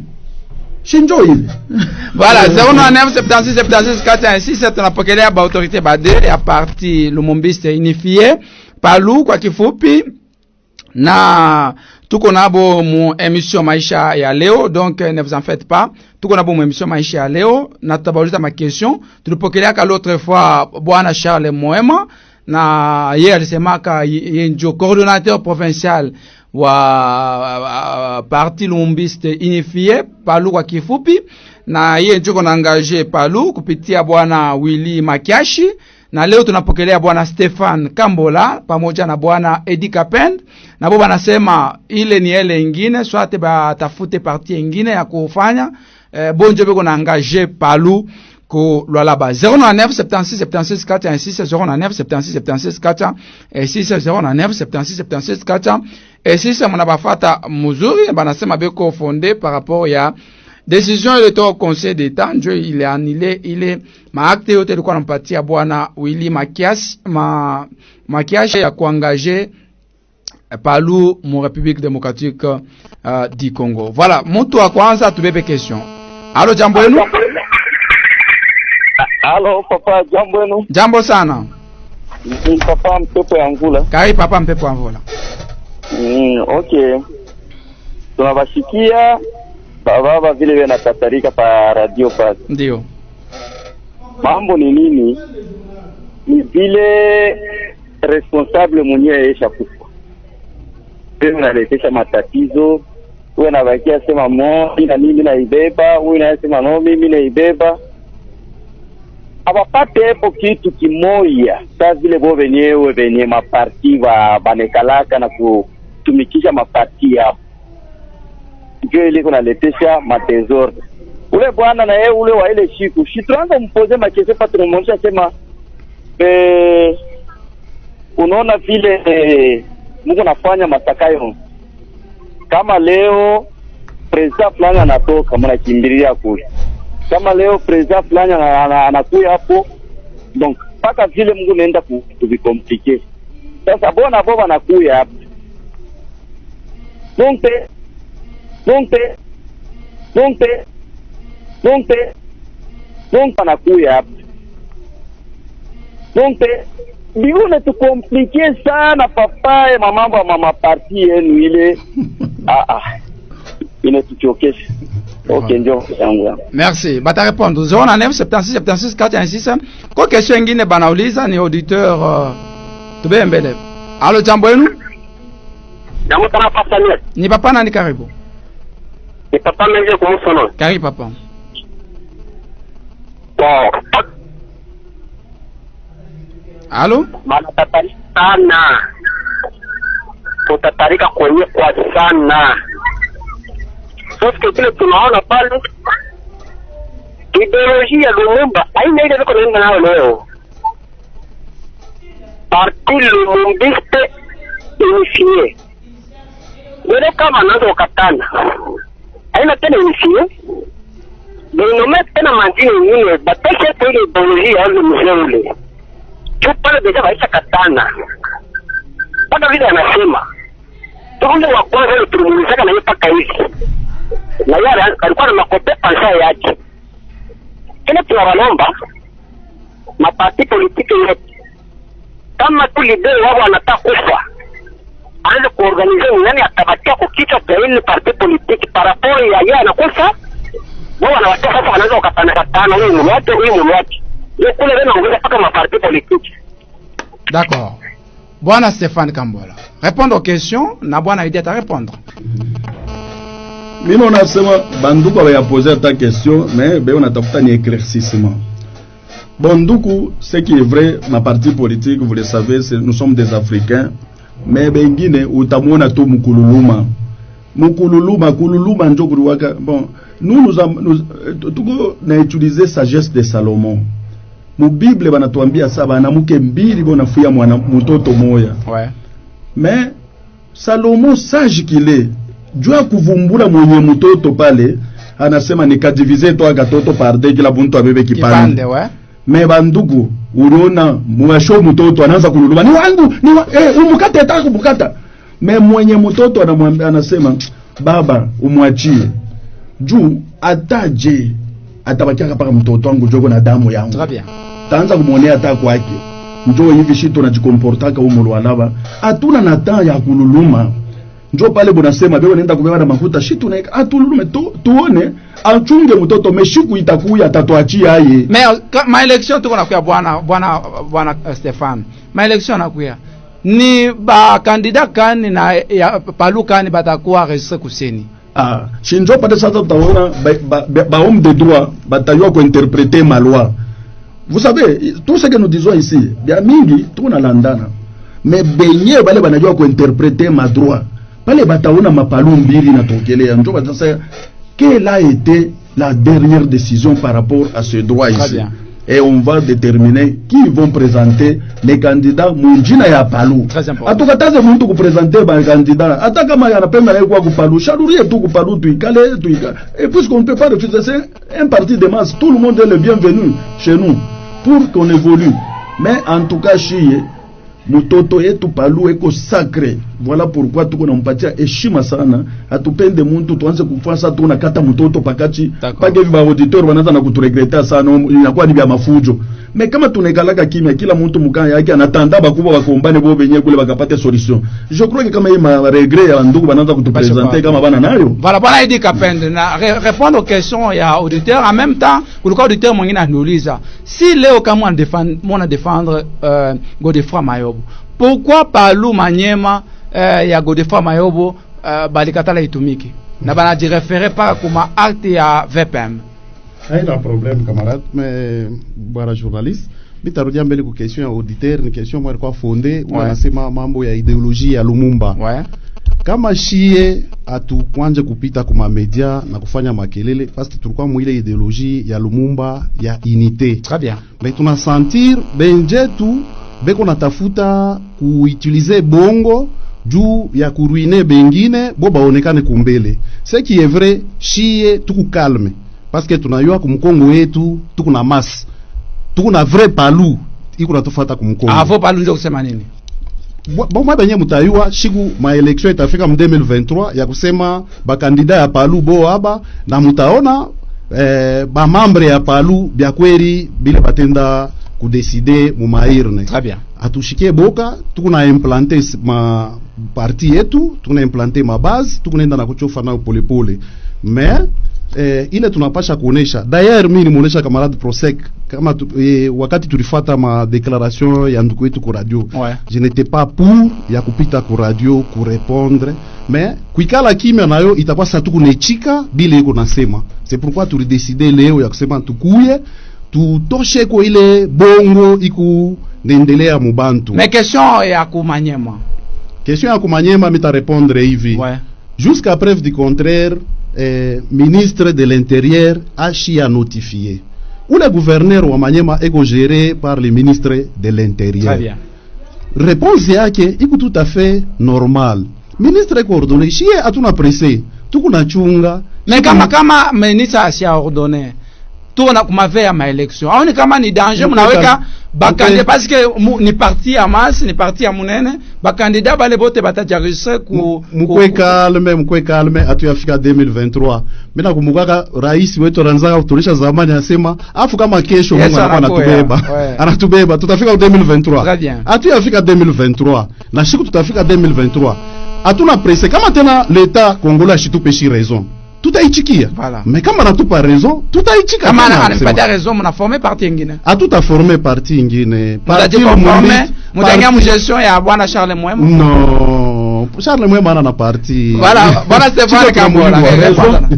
shinjo hivi. Voilà 09767646 tunapokelea ba autorité bade ya parti Lumumbiste unifié palu kwa kifupi na tuko nabo mu émission maisha ya leo, donc ne vous en faites pas. Tuko nabo mu émission maisha ya leo na tutabauliza ma question. Tulipokelea ka l'autre fois bwana Charles Moema na yeye alisemaka yeye ndio coordonnateur provincial wa parti Lumumbiste unifié Palu kwa kifupi, na yeye ndio kona engagé Palu kupitia bwana Willy Makiashi na leo tunapokelea bwana Stefan Kambola pamoja na bwana Edi Kapend, na bo banasema ile ni ele ingine swate batafute parti ingine ya kufanya bonjo beko na engagé Palu ko lwalaba 099 76 76 4 6 099 76 76 4 6 099 76 76 4 6 mwana bafata muzuri banasema beko fondé par rapport ya décision électorale au Conseil d'État. Njo il est annulé, il est maakte yote ilikuwa nampatia bwana Willy Makiashi ya kuangaje Palu mu République démocratique du Congo. Voilà, mtu wa kwanza tubebe question. Allo, jambo yenu? Allo papa, jambo yenu? Jambo sana. Papa mpepo ya Angola. Kai papa mpepo ya Angola. Okay. Tunabashikia baba vile vile natatarika pa radio pa. Ndio. Mambo ni nini? Ni vile responsable mwenyewe yesha kufa. Wewe unaletea matatizo, wewe unabakia sema na mimi naibeba, wewe unasema no mimi naibeba. Abapate hapo kitu kimoja, sasa vile bo wenyewe wenye maparti banekalaka na kutumikisha maparti hapo. Ndio ile kunaletesha matezor. Ule bwana na yeye ule wa ile shiku. Shitranza mpoze macheze patrimonisha sema unaona vile Mungu nafanya matakayo. Kama leo president fulani anatoka mnakimbilia kule. Kama leo president fulani anakuja hapo, donc paka vile Mungu naenda kuvikomplike. Sasa bona baba anakuja hapo. Donc anakuja hapo. Donc bione tu komplike sana papa mambo ya mama parti yenu ile. Inatuchokesha. Okay, ndio yangu. Merci. Bata répondre 099 76 76 416. Kwa question nyingine banauliza ni auditeur tube mbele. Allo, jambo yenu? Jambo sana papa ni. Ni papa nani karibu? Ni papa mwenye kumsono. Karibu papa. Allo? Manatatari sana. Tutatarika kwenye kwa sana. Sasa kile tunaona pale ideolojia ya Lumumba haina ile iko nenda nayo leo. Parti Lumumbiste initié. Wale kama nazo katana. Haina tena initié. Ndio tena manjini nyingine batesha ile ideolojia ya Lumumba. Pale deja baisha katana. Pada vile anasema tunde wa kwanza ile tulimulisaka na mpaka hivi. Na yale alikuwa na makope pansa yake. Ile tunawalomba mapati politiki yetu. Kama tu leader wao anataka kufa, aanze kuorganize nani atabakia kukicha kwa ile parti politiki paraporo ya yeye anakufa. Wao wanawataka sasa wanaweza wakapana huyu mmoja huyu mmoja. Ndio kule wao wanaongeza paka maparti politiki. D'accord. Bwana Stefan Kambola, répondre aux questions na bwana Edi à répondre. Mimi nasema banduku va poser ta question mais on atafuta ni éclaircissement. Banduku, ce qui est vrai, ma partie politique, vous le savez, nous sommes des Africains, mais bengine utamwona tu mukululuma njo kuruwaka. Bon, nous tuko na utiliser sagesse de Salomon. Mu Bible banatuambia saba banamuke mbili bonafuya mwana mtoto moya. Ouais. Mais Salomon sage qu'il est, jua kuvumbula mwenye mtoto pale, anasema nikadivize toa katoto par deux kila buntu abebe kipande. Ouais. Mais bandugu, uliona mwasho mtoto anaanza kululuma, ni wangu, umukate taka kumukata. Mais mwenye mtoto anamwambia, anasema baba umwachie. Juu ataje atabakia paka mtoto wangu jogo na damu yangu. Très bien. Taanza kumuonea hata kwake. Njoo hivi shito najikomportaka umulu alaba. Hatuna na taa ya kululuma. Njoo pale bonasema beo nenda kubeba na mafuta shito na atululume tuone achunge mtoto meshiku itakuya atatuachia yeye. Mais ma election tuko nakuya bwana Stefan. Ma election nakuya. Ni ba candidat kani na ya Palu kani batakuwa registre kuseni. Shinjo pate sasa utaona ba homme de droit batayua ko interpréter ma loi. Vous savez, tout ce que nous disons ici, bien mingi, tout na landana. Mais benye bale banajua ko interpréter ma droit. Bale bataona mapalu mbili na tokelea. Njo batasa quelle a été la dernière décision par rapport à ce droit ici. Bien. Et on va déterminer qui vont présenter les candidats munjina ya palu. Atukataze muntu ku présenter ba candidat. Ata kama yanapenda yeye kwa kupalu, sharurie tu kupalu tuikale. Et puisqu'on ne peut pas refuser, c'est un parti de masse, tout le monde est le bienvenu chez nous pour qu'on évolue. Mais en tout cas chiye mutoto yetu palu eko sacré. Voilà pourquoi tuko nampatia heshima sana. Atupende muntu tuanze kufanya tu nakata mutoto pakati page viba auditeur wanaanza na kuturegreta sana, inakuwa ni vya mafujo. Mais kama tunekalaka kimya, kila muntu mukanya yake anatanda bakubwa bakombane bo benye kule bakapate solution. Je crois que kama ma regret ya ndugu banaanza kutupresenter kama bana nayo. Voilà, bana idi kapende na répondre aux questions ya auditeur en même temps kulikuwa auditeur mwingine anauliza si leo kama on défendre Godefroid Mayobo, pourquoi Palu Manyema ya Godefroid Mayobo balikatala itumiki na bana di référer par kuma acte ya VPM? Haina problème camarade, mais bwana journaliste, bitarudia mbele ku question ya auditeur, ni question mwa kwa fondé wanasema mambo ya ideologie ya Lumumba. Ouais. Kama shie atukwanje kupita kuma media na kufanya makelele parce que tulikuwa mwile ideologie ya Lumumba ya unité. Très bien. Mais tuna sentir benjetu beko natafuta kuutiliser bongo juu ya kuruine bengine bo baonekane kumbele. Ce qui est vrai, shie tuku calme parce que tunayua kumkongo wetu tuku na masse. Tuku na vrai palu iko natufata kumkongo. Avo palu ndio kusema nini? Bon mwa benye mutayua shiku ma election itafika mu 2023 ya kusema ba kandida ya palu bo aba na mutaona ba membre ya palu bya kweli bila batenda kudeside mu mairne. Très bien. Atushikie boka tukuna implanter ma parti yetu, tukuna implanter ma base, tukunaenda na kuchofa nao pole pole. Mais ile tunapasha kuonesha. D'ailleurs mimi nimuonesha camarade Prosec kama wakati tulifuata ma déclaration ya ndugu wetu ku radio. Ouais. Je n'étais pas pour ya kupita ku radio ku répondre, mais kuikala kimya nayo itakuwa sasa tukunechika bila iko nasema. C'est pourquoi tulidécider leo ya kusema tukuye tutoshe ko ile bongo iku nendelea mubantu. Mais question ya kumanyema. Question ya kumanyema mita répondre hivi. Ouais. Jusqu'à preuve du contraire, ministre de l'Intérieur a chi a notifié. Ou le gouverneur wa Manyema est géré par le ministre de l'Intérieur. Très bien. Réponse yake iko tout à fait normal. Ministre coordonné, chi atuna pressé, tukuna chunga. Mais kama ministre asia ordonné, tuna kumave ya maelection. Aoni kama ni danger mnaweka bakande parce que ni parti ya masse, ni parti ya munene, bakandida bale bote batajarishe ku mkwe calme atuyafika 2023. Mina kumukaka rais wetu ranzaka kutulisha zamani asema afu kama kesho Mungu anatubeba. Anatubeba tutafika 2023. Atuyafika 2023. Na siku tutafika 2023. Atuna presse kama tena l'État congolais chitupe shi raison. Tutaichikia. Voilà. Mais kama natupa raison, tutaichika. Kama anapatia raison, mna former parti ingine. Atuta former parti ingine. Parti conforme, mutanga mu gestion ya bwana Charles Mwema. Non, Charles Mwema ana na parti. Voilà, bwana Stéphane Kambola.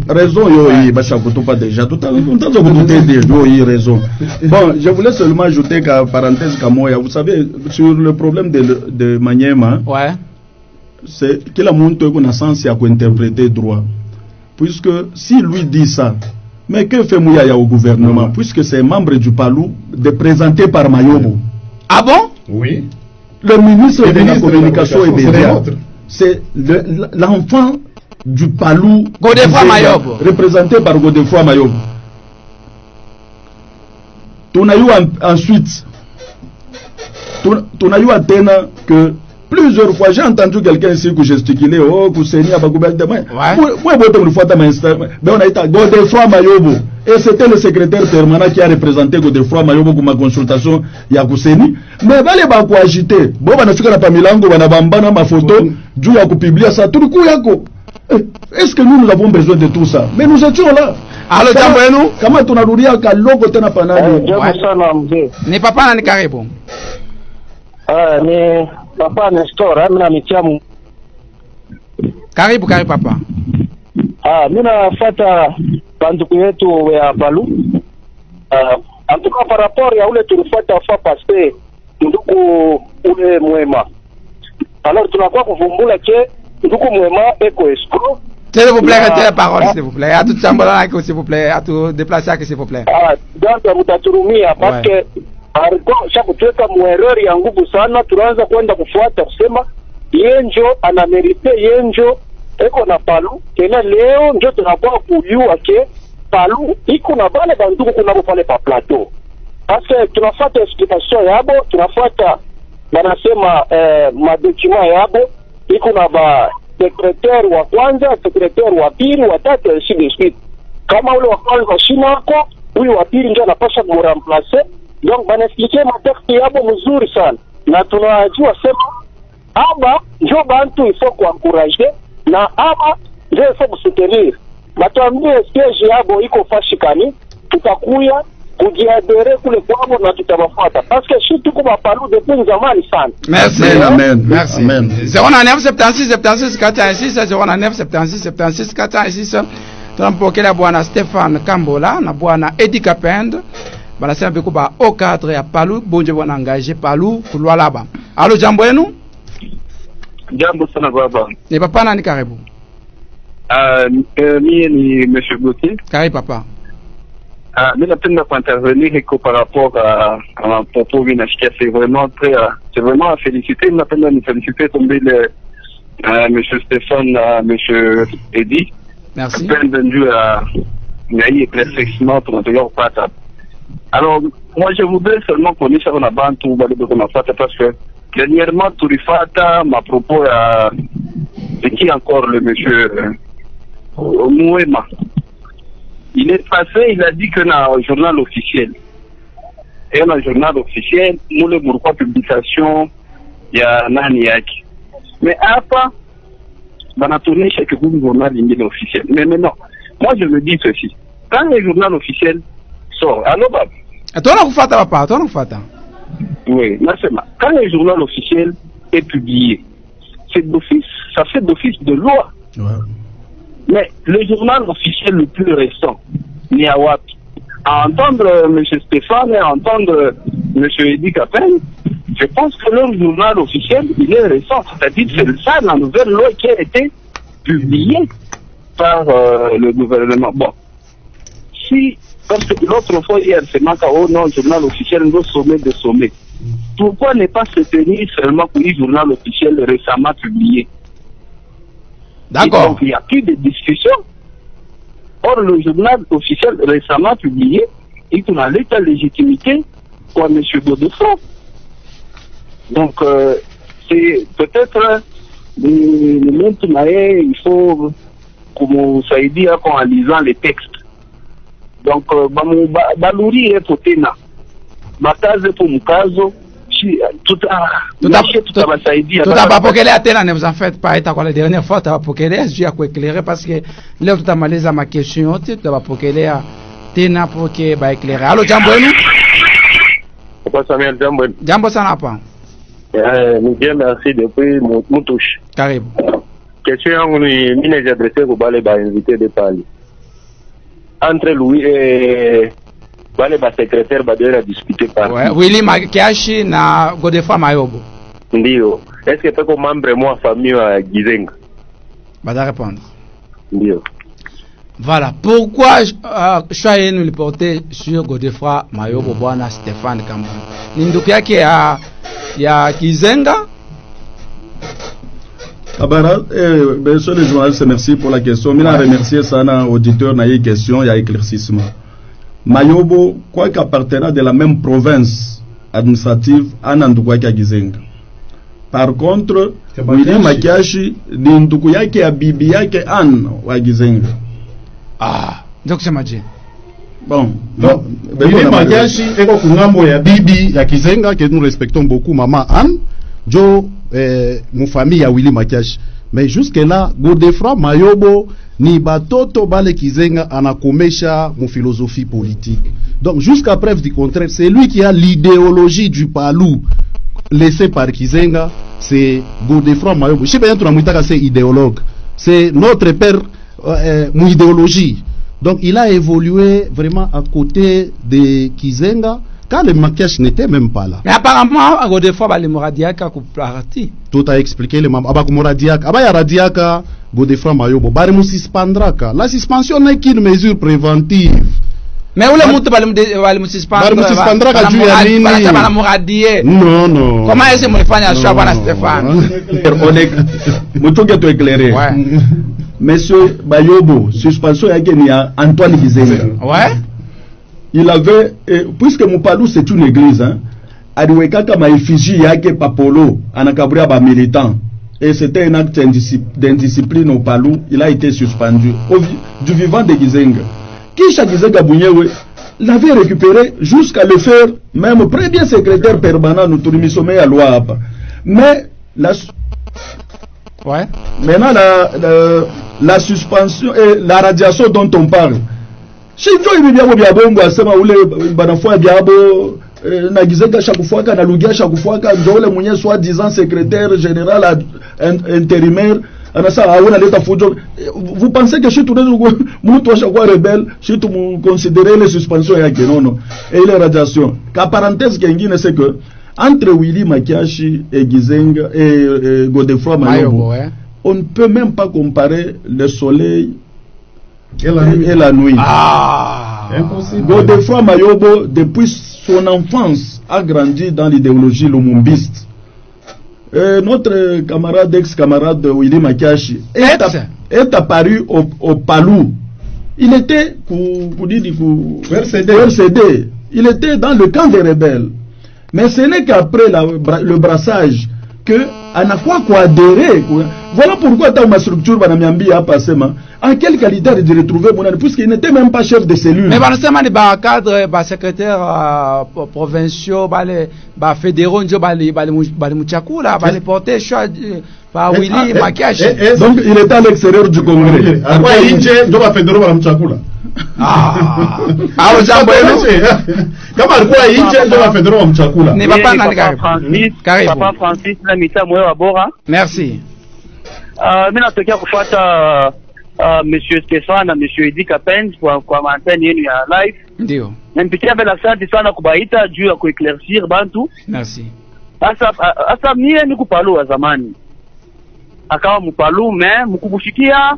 Raison yo yi basha kutupa déjà. Tutaanza kututetea yo yi raison. Bon, je voulais seulement ajouter qu'à parenthèse kamoya, vous savez sur le problème de Manyema. Ouais. C'est que la muntu eko na sens ya interpréter droit. Puisque si lui dit ça, mais que fait Mouyaya au gouvernement, puisque c'est membre du Palou, de présenter par Mayobo. Ah bon? Oui. Le ministre de la Communication et Médias, c'est l'enfant du Palou, Godefroid Mayobo, représenté par Godefroid Mayobo. On a eu ensuite, on a eu Athéna que plusieurs fois, j'ai entendu quelqu'un ici qui gesticulait, oh, Kousseni, Abagoubel, moi, on a été Godefroid Mayobo. Et c'était le secrétaire permanent qui a représenté Godefroid Mayobo pour ma consultation, Yakousseni. Mais va les bako agiter. Bon, on a fait la Pamilango, on a bambana ma photo, Dieu a publié ça, tout le coup, Yako. Est-ce que nous avons besoin de tout ça? Mais nous étions là. Alors, jambo kama tunarudia kaloko tena panani. Ni papa na ni karibu. Ni papa Nestor, mimi namitiamu. Karibu papa. Mimi nafuata banduku yetu ya Palu. En tout cas par rapport ya ule tulifuata fa passé nduku ule Mwema. Alors tunakuwa kuvumbula ke nduku Mwema eko escroc. S'il vous plaît, retirez la parole, s'il vous plaît. À tout Chambola, s'il vous plaît. À tout déplacer, s'il vous plaît. Donc mutaturumia parce que alikuwa shakutuweka muereri ya nguvu sana, tunaanza kwenda kufuata kusema yenjo anamerite yenjo eko na Palu kena leo ndio tunakuwa kujua ke Palu iko na bale banduku kuna pale pa plateau. Parce que tunafuata explication yabo, tunafuata banasema madokima yabo iko na ba secrétaire wa kwanza, secrétaire wa pili, wa tatu ainsi de suite. Kama ule wa kwanza shina wako, huyu wa pili ndio anapaswa kumremplacer. Donc banaexpliquer matexte yabo mzuri sana. Na tunajua sema aba ndio bantu ifo kuencourager na aba ndio ifo kusoutenir. Batuambie stage yabo iko fashikani, tutakuya kujiadere kule kwabo na tutawafuata parce que shi tuko bapalu depuis zamani sana. Merci. Amen. Merci. Amen. 09 76 76 406 09 76 76 406 tunampokea bwana Stefan Kambola na bwana Edi Kapend banasema biko ba au cadre ya Palu bonje bwana engagé Palu kulwalaba. Allo, jambo yenu? Jambo sana baba. Ni papa nani karibu? Mie ni Monsieur Gauthier. Karibu papa. Mais la peine d'intervenir par rapport à un propos c'est vraiment très, c'est vraiment à féliciter. La peine de féliciter tomber Monsieur Stéphane, Monsieur Eddy. Merci. Bienvenue à Naï et précisément pour notre pata. Alors, moi je voudrais seulement connaître ça on a bantu parce que dernièrement Tourifata m'a propos à qui encore le Monsieur Mouema. Il est passé, il a dit que dans un journal officiel. Et dans un journal officiel, nous le pourquoi publication, il y a Naniaki. Mais après, on a tourné chaque journal officiel. Mais maintenant, moi je me dis ceci. Quand le journal officiel sort, allô Bab? Oui, quand le journal officiel est publié, c'est d'office, ça fait d'office de loi. Ouais. Mais le journal officiel le plus récent, Niawat, à entendre M. Stéphane et à entendre M. Edi Kapel, je pense que leur journal officiel, il est récent. C'est-à-dire que c'est ça la nouvelle loi qui a été publiée par le gouvernement. Bon, si, parce que l'autre fois hier, c'est marqué, oh non, le journal officiel, nos sommets de sommets. Pourquoi ne pas se tenir seulement pour le journal officiel récemment publié? D'accord. Donc il n'y a plus de discussion. Or, le journal officiel récemment publié, il a l'état de légitimité pour M. Godefroy. Donc, c'est peut-être le moment il faut, comme ça dit, en lisant les textes. Donc, Balouri est pour Tena, Bakaze pour Mukazo. Tutabapokelea tena, ne vous en faites pas, itakuwa la dernière fois tutabapokelea juu ya kuéclairer parce que leo tutamaliza ma question yote, tutabapokelea tena pour que ba éclairer. Allo, jambo yenu? Papa Samuel, jambo. Jambo sana hapa. Ni bien, merci depuis Mutouche. Karibu. Question yangu ni mimi najadresse kwa wale ba invité de Palu. Entre Louis et wale ba secrétaire badera discuter par. Ouais, Willy Makiashi na Godefroy Mayobo. Ndio. Est-ce que peko membre moi famille wa Gizenga? Bada répondre. Ndio. Voilà, pourquoi choix yenu le porter sur Godefroy Mayobo bwana Stéphane Kambola? Ni ndugu yake ya Gizenga? Monsieur le journaliste, merci pour la question. Je remercie sana auditeur na une question, il y a éclaircissement. Mayobo, quoi qu'appartenant de la même province administrative, en Andoukwaki Gizenga. Par contre, Willy Makiashi, ni ndugu yake ya bibi yake Anne wa Gizenga. Ah, donc c'est maji. Bon, Willy Makiashi eko kungambo ya bibi ya Gizenga que nous respectons beaucoup, maman Anne, jo mon famille ya Willy Makiashi. Mais jusque là, Godefroy Mayobo ni batoto bale Kizenga anakomesha mon philosophie politique. Donc jusqu'à preuve du contraire, c'est lui qui a l'idéologie du Palou laissé par Kizenga, c'est Godefroy Mayobo. Je sais pas, c'est idéologue. C'est notre père, mon idéologie. Donc il a évolué vraiment à côté de Kizenga quand le Makash n'était même pas là. Mais apparemment, des fois, les Moradiaka couplati. Tout a expliqué les membres. Abaku Moradiaka, Abaya Radiaka, Godefroy Mayobo, Barimu suspendraka. La suspension n'est qu'une mesure préventive. Mais où les moutons va suspendre? Non, non. Comment est-ce que vous faites un choix, Bwana Stéphane? On est éclairé. Monsieur Bayobo, suspension à Antoine Gizenga. Ouais. Il avait, puisque Moupalou c'est une église, hein, Adiwekaka ma effigie yake Papolo, anakabria ba militant. Et c'était un acte d'indiscipline au Palou, il a été suspendu. Du vivant de Gizenga. Kisha Gizenga Bounyewe l'avait récupéré jusqu'à le faire, même premier secrétaire permanent, nous tournisomé à Loapa. Mais ouais. Maintenant, la suspension et la radiation dont on parle. Si tu bien bongo asema ule banafua biabo na Gizenga chaque fois kana lugia chaque fois ka ndole mwenye soit disant secrétaire général intérimaire anasa aona leta fujo. Vous pensez que si tout mtu wa chaque rebelle si tout considérer les suspensions yake non et les radiations. Ka parenthèse kingine c'est que entre Willy Makiashi et Gizenga et Godefroy Mayobo, on ne peut même pas comparer le soleil et la nuit. Godefroy Mayobo, depuis son enfance, a grandi dans l'idéologie lumumbiste. Notre camarade, ex-camarade Willy Makiashi, est apparu au Palou. Il était RCD. Il était dans le camp des rebelles. Mais ce n'est qu'après le brassage que on a quoi adhérer. Voilà pourquoi dans ma structure banamiambi a passé en quelle qualité de retrouver mon puisqu'il n'était même pas chef de cellule. Mais banasema ni ba cadre ba secrétaire provinciaux ba fédéraux njo ba muchakula ba porter choix par Willy Makiashi. Donc il était à l'extérieur du Congrès. Quoi inje njo ba fédéraux ba muchakula. Jambo kama alikuwa inje ndio ba fédéraux ba muchakula. Ni papa nani karibu. Papa Francis na mita moyo wa bora. Merci. Mimi natokea kufuata Monsieur Stéphane na Monsieur Edi Kapens kwa antenne yenu ya live. Ndio. Nampitia mbele asante sana kubaita juu ya kueclaircir bantu. Merci. Asa mie ni kupalu wa zamani. Akawa mupalu mais mukubushikia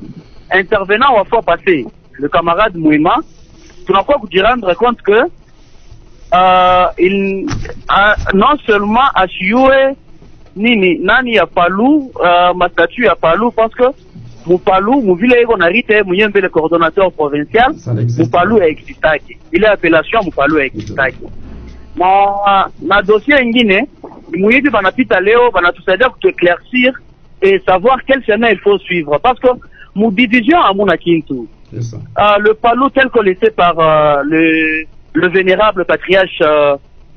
intervenant wa fois passé le camarade Mouema tunakuwa kujirendre compte que il non seulement assuré nani ya Palu ma statut ya Palu parce que Mupalu muvile iko na rite mwenye le coordonnateur provincial Mupalu existaki ile appellation Mupalu existaki na dossier ingine mwenye banapita leo banatusaidia kutuéclaircir et savoir quel chemin il faut suivre parce que mu division amuna kintu le Palu tel que laissé par le vénérable patriarche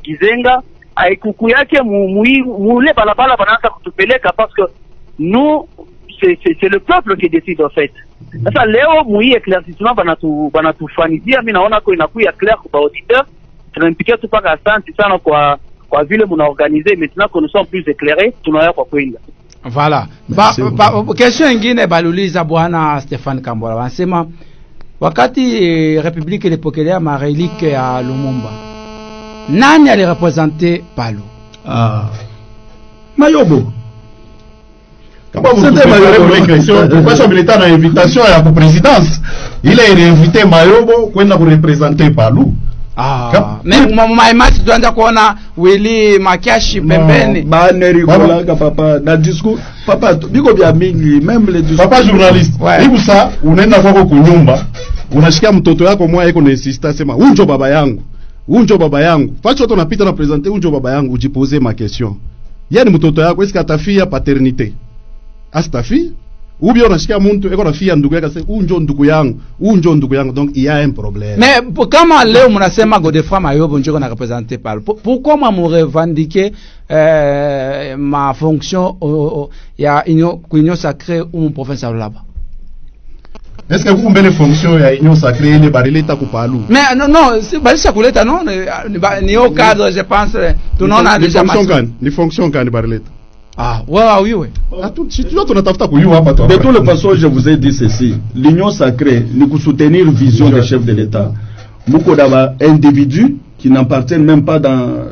Gizenga aikuku yake mule balabala bananza kutupeleka parce que nous c'est le peuple qui décide en fait. Sasa leo mui éclaircissement banatufanizia mimi naona ko inakuwa clair kwa auditeur tunampikia tu paka asante sana kwa vile muna organiser maintenant que nous sommes plus éclairés tunaweza kwa kwenda. Voilà. Question ingine baluliza bwana Stéphane Kambola wanasema wakati République ilipokelea marelike ya Lumumba nani alirepresente Palu? Mayobo. Kama vous avez question, pourquoi ça militaire na invitation à la présidence? Il a invité Mayobo kwenda kurepresenter Palu. Mais match tuanza kuona Willy Makiashi pembeni. Baneri kola papa na discours papa biko bya mingi même les discours. Papa journaliste. Hivi sasa unaenda kwako kunyumba, unashikia mtoto yako mwa yako na insista sema unjo baba yangu. Unjo baba yangu. Facho watu napita na présenter unjo baba yangu ujiposer ma question. Yani mtoto yako est-ce que atafia paternité? Astafi? Ou bien unashikia mtu eko na fia ndugu yake sasa unjo ndugu yangu. Donc il y a un problème. Mais kama leo mnasema Godefroy Mayobo ndio na représenter par pourquoi moi me revendiquer ma fonction ya union sacrée ou mon provincial là-bas? Est-ce que vous avez fonction ya union sacrée les barileta ku Palu? Mais non, c'est balisa kuleta non ni au cadre je pense tout non a déjà ni fonction kan barileta. Ah, ouais, oui. Si tu dois tunatafuta kuyua hapa de toutes les façons, je vous ai dit ceci. L'union sacrée, ni pour soutenir vision des chefs de l'État. Beaucoup d'individus qui n'appartiennent même pas dans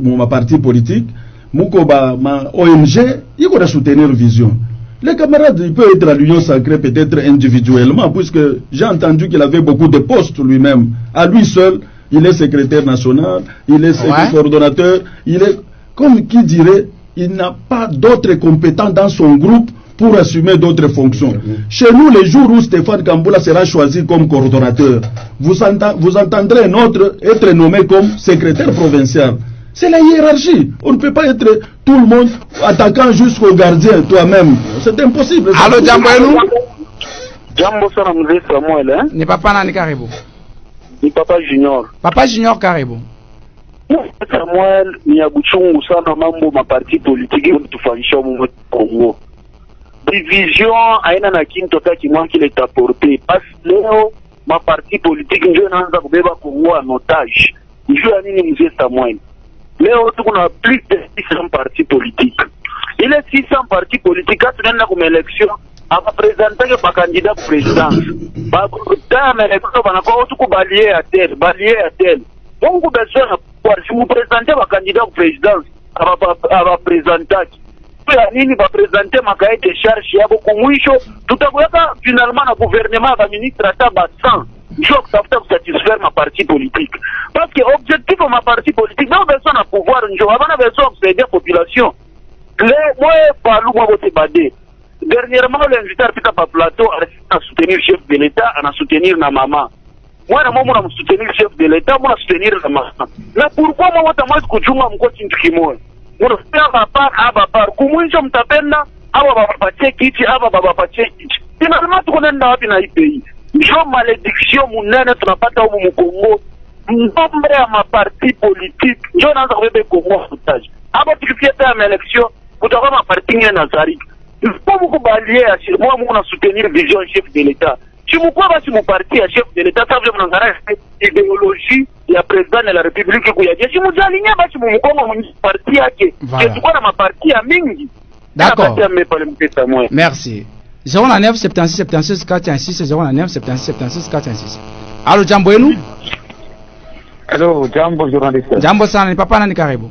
mon parti politique, beaucoup ma ONG, ils vont soutenir vision. Les camarades, il peut être à l'union sacrée peut-être individuellement, puisque j'ai entendu qu'il avait beaucoup de postes lui-même. À lui seul, il est secrétaire national, il est coordonnateur, il est, comme qui dirait, il n'a pas d'autres compétents dans son groupe pour assumer d'autres fonctions. Chez nous, les jours où Stéphane Kamboula sera choisi comme coordonnateur, vous entendrez un autre être nommé comme secrétaire provincial. C'est la hiérarchie. On ne peut pas être tout le monde attaquant jusqu'au gardien, toi-même. C'est impossible. Allô, Jambo Elou? Jambo sana mzee Samuel, hein? Ni papa nani karibu? Ni papa Junior. Papa Junior karibu. Samuel ni ya buchungu sana mambo maparti politiki tufanyisha mu Kongo. Division aina na kinto taki mwanki le taporte. Pas leo maparti politiki ndio naanza kubeba Kongo en otage. Njoo nini mzee Samuel? Leo tuko na plus de 600 partis politiques. Il est 600 partis politiques tunaenda kwa election abapresenter ba candidat pour présidence. Ba dans l'élection banakuwa tuko balier à tel. Donc besoin pour si vous présenter ba candidat pour présidence aba présenter. Kwa nini ba présenter makae de charge yabo kumwisho tutakuweka finalement na gouvernement ba ministre ata ba 100. Je veux satisfaire ma partie politique. Parce que l'objectif de ma partie politique, non, personne n'a pouvoir, je n'ai besoin d'aider la population. Moi, moi, dernièrement, l'invité à la plateau a soutenir le chef de l'État, a soutenir ma maman. Moi, je suis soutenir le chef de l'État, moi, je soutenir la maman. Mais pourquoi moi, je suis soutenir ma maman? Je suis finalement, tu connais dans le pays. Jo malédiction munene tunapata huko mkongo nombre ya maparti politique ndio naanza kubebe Kongo otage hapo tukifikia ta election kutakuwa maparti ngine nazari kwa mkubalie asirmwa mungu na soutenir vision chef de l'État si mko basi mparti ya chef de l'État savile mnangara idéologie ya président de la République kuyaje si mjalinya basi mkongo mwenye parti yake kwa na maparti ya mingi. D'accord. Merci. 09 76 76 416 09 76 76 416. Allô, Jambo Elou? Allô, Jambo journaliste. Jambo sana, ni papa nani karibu?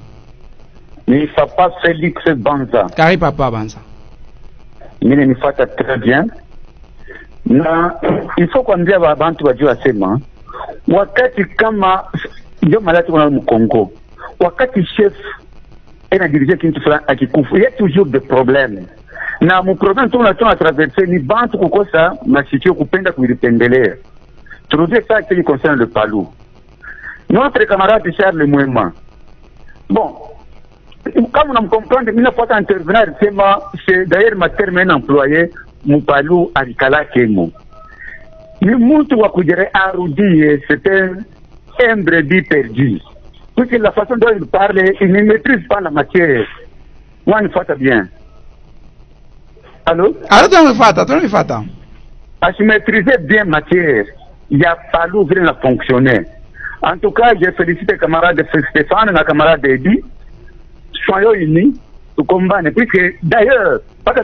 Ni papa Felix Banza. Karibu papa Banza. Mimi nifuata très bien. Na il faut kuambia abantu wajua sema wakati kama ndio malati kuna Mkongo. Wakati chef anadirige kitu fulani akikufa, il y a toujours des problèmes. Na mu problème tuna traverser ni bantu kukosa masitio kupenda kuipendelea. Turudie ça qui concerne le Palou. Notre camarade Charles Mwema. Bon, comme on me comprend, il n'a pas intervenir, c'est d'ailleurs ma terme employé mu Palou Arikala Kemo. Ni mtu wa kujere arudi, c'est un brebis perdu. Puisque la façon dont il parle, il ne maîtrise pas la matière. Moi, il faut bien. Allô? Allô, tu me fais. À se maîtriser bien matière, il a fallu vraiment fonctionner. En tout cas, je félicite les camarades de Stéphane et les camarades d'Edi. Soyons unis, pour combattre. Puisque d'ailleurs, pas que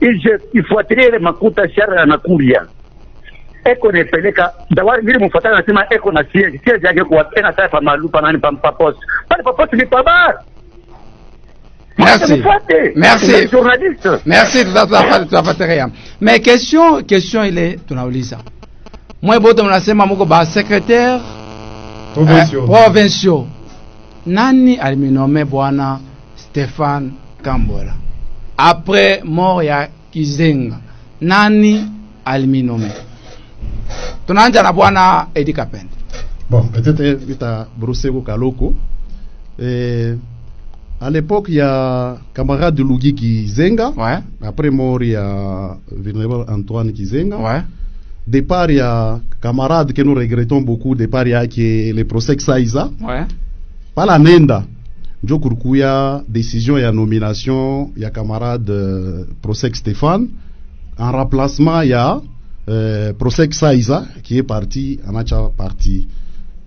il faut attirer makuta shara na kuria. Eko nepeleka dawari mimi mfuatana nasema eko na siege yake kwa tena taifa malupa nani papos. Pale papos ni pabar. Merci. Merci, tu as fait rien. Mais question il est tunauliza. Moi boto mnasema mko ba secrétaire provincial. Nani aliminome bwana Stéphane Kambola? Après mort ya Kizenga. Nani aliminome? Tunaanza na bwana Edi Kapende. Bon, peut-être vita Brosego Kaloko. À l'époque, il y a camarade de Lugui Kizenga. Ouais. Après mort, il y a vénérable Antoine Kizenga. Ouais. Départ, il y a camarade que nous regrettons beaucoup. Départ, il y a qui le procès Saïza. Ouais. Pas la Nenda. Njo Kurkuya, décision et nomination, il y a camarade procès Stéphane. En remplacement, il y a procès Saïza qui est parti, en parti.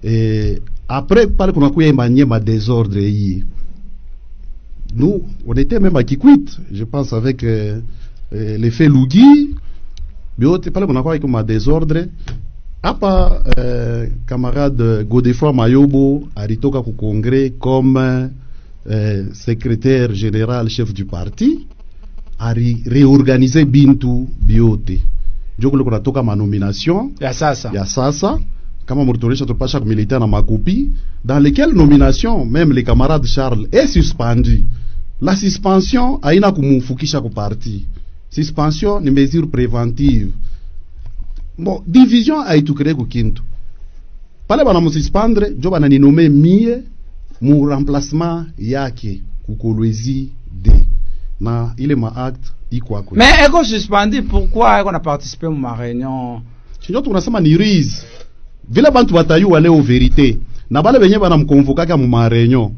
Et après pale kuna kuya ma désordre yi. Nous on était même à Kikwit, je pense avec l'effet Lugui biote pale kuna kuya ma désordre. Hapa camarade Godefroid Mayobo alitoka ku congrès comme secrétaire général chef du parti, a réorganisé bintu biote. Joko kuna toka ma nomination ya sasa kama muritoresha tupasha kumilitaire na makopi dans lesquelles nomination même les camarades Charles est suspendu. La suspension haina kumufukisha ku parti. Suspension ni mesure préventive. Bon, division haitukere ku kintu. Pale bana mususpendre, jo bana ninome mie mu remplacement yake ku Kolwezi D. Na ile ma acte iko ako. Mais eko suspendu, pourquoi eko na participer mu réunion? Chinyo tunasema ni rise. Vile bantu batayu wale au vérité. Na bale benye bana mkonvoka kama mu réunion.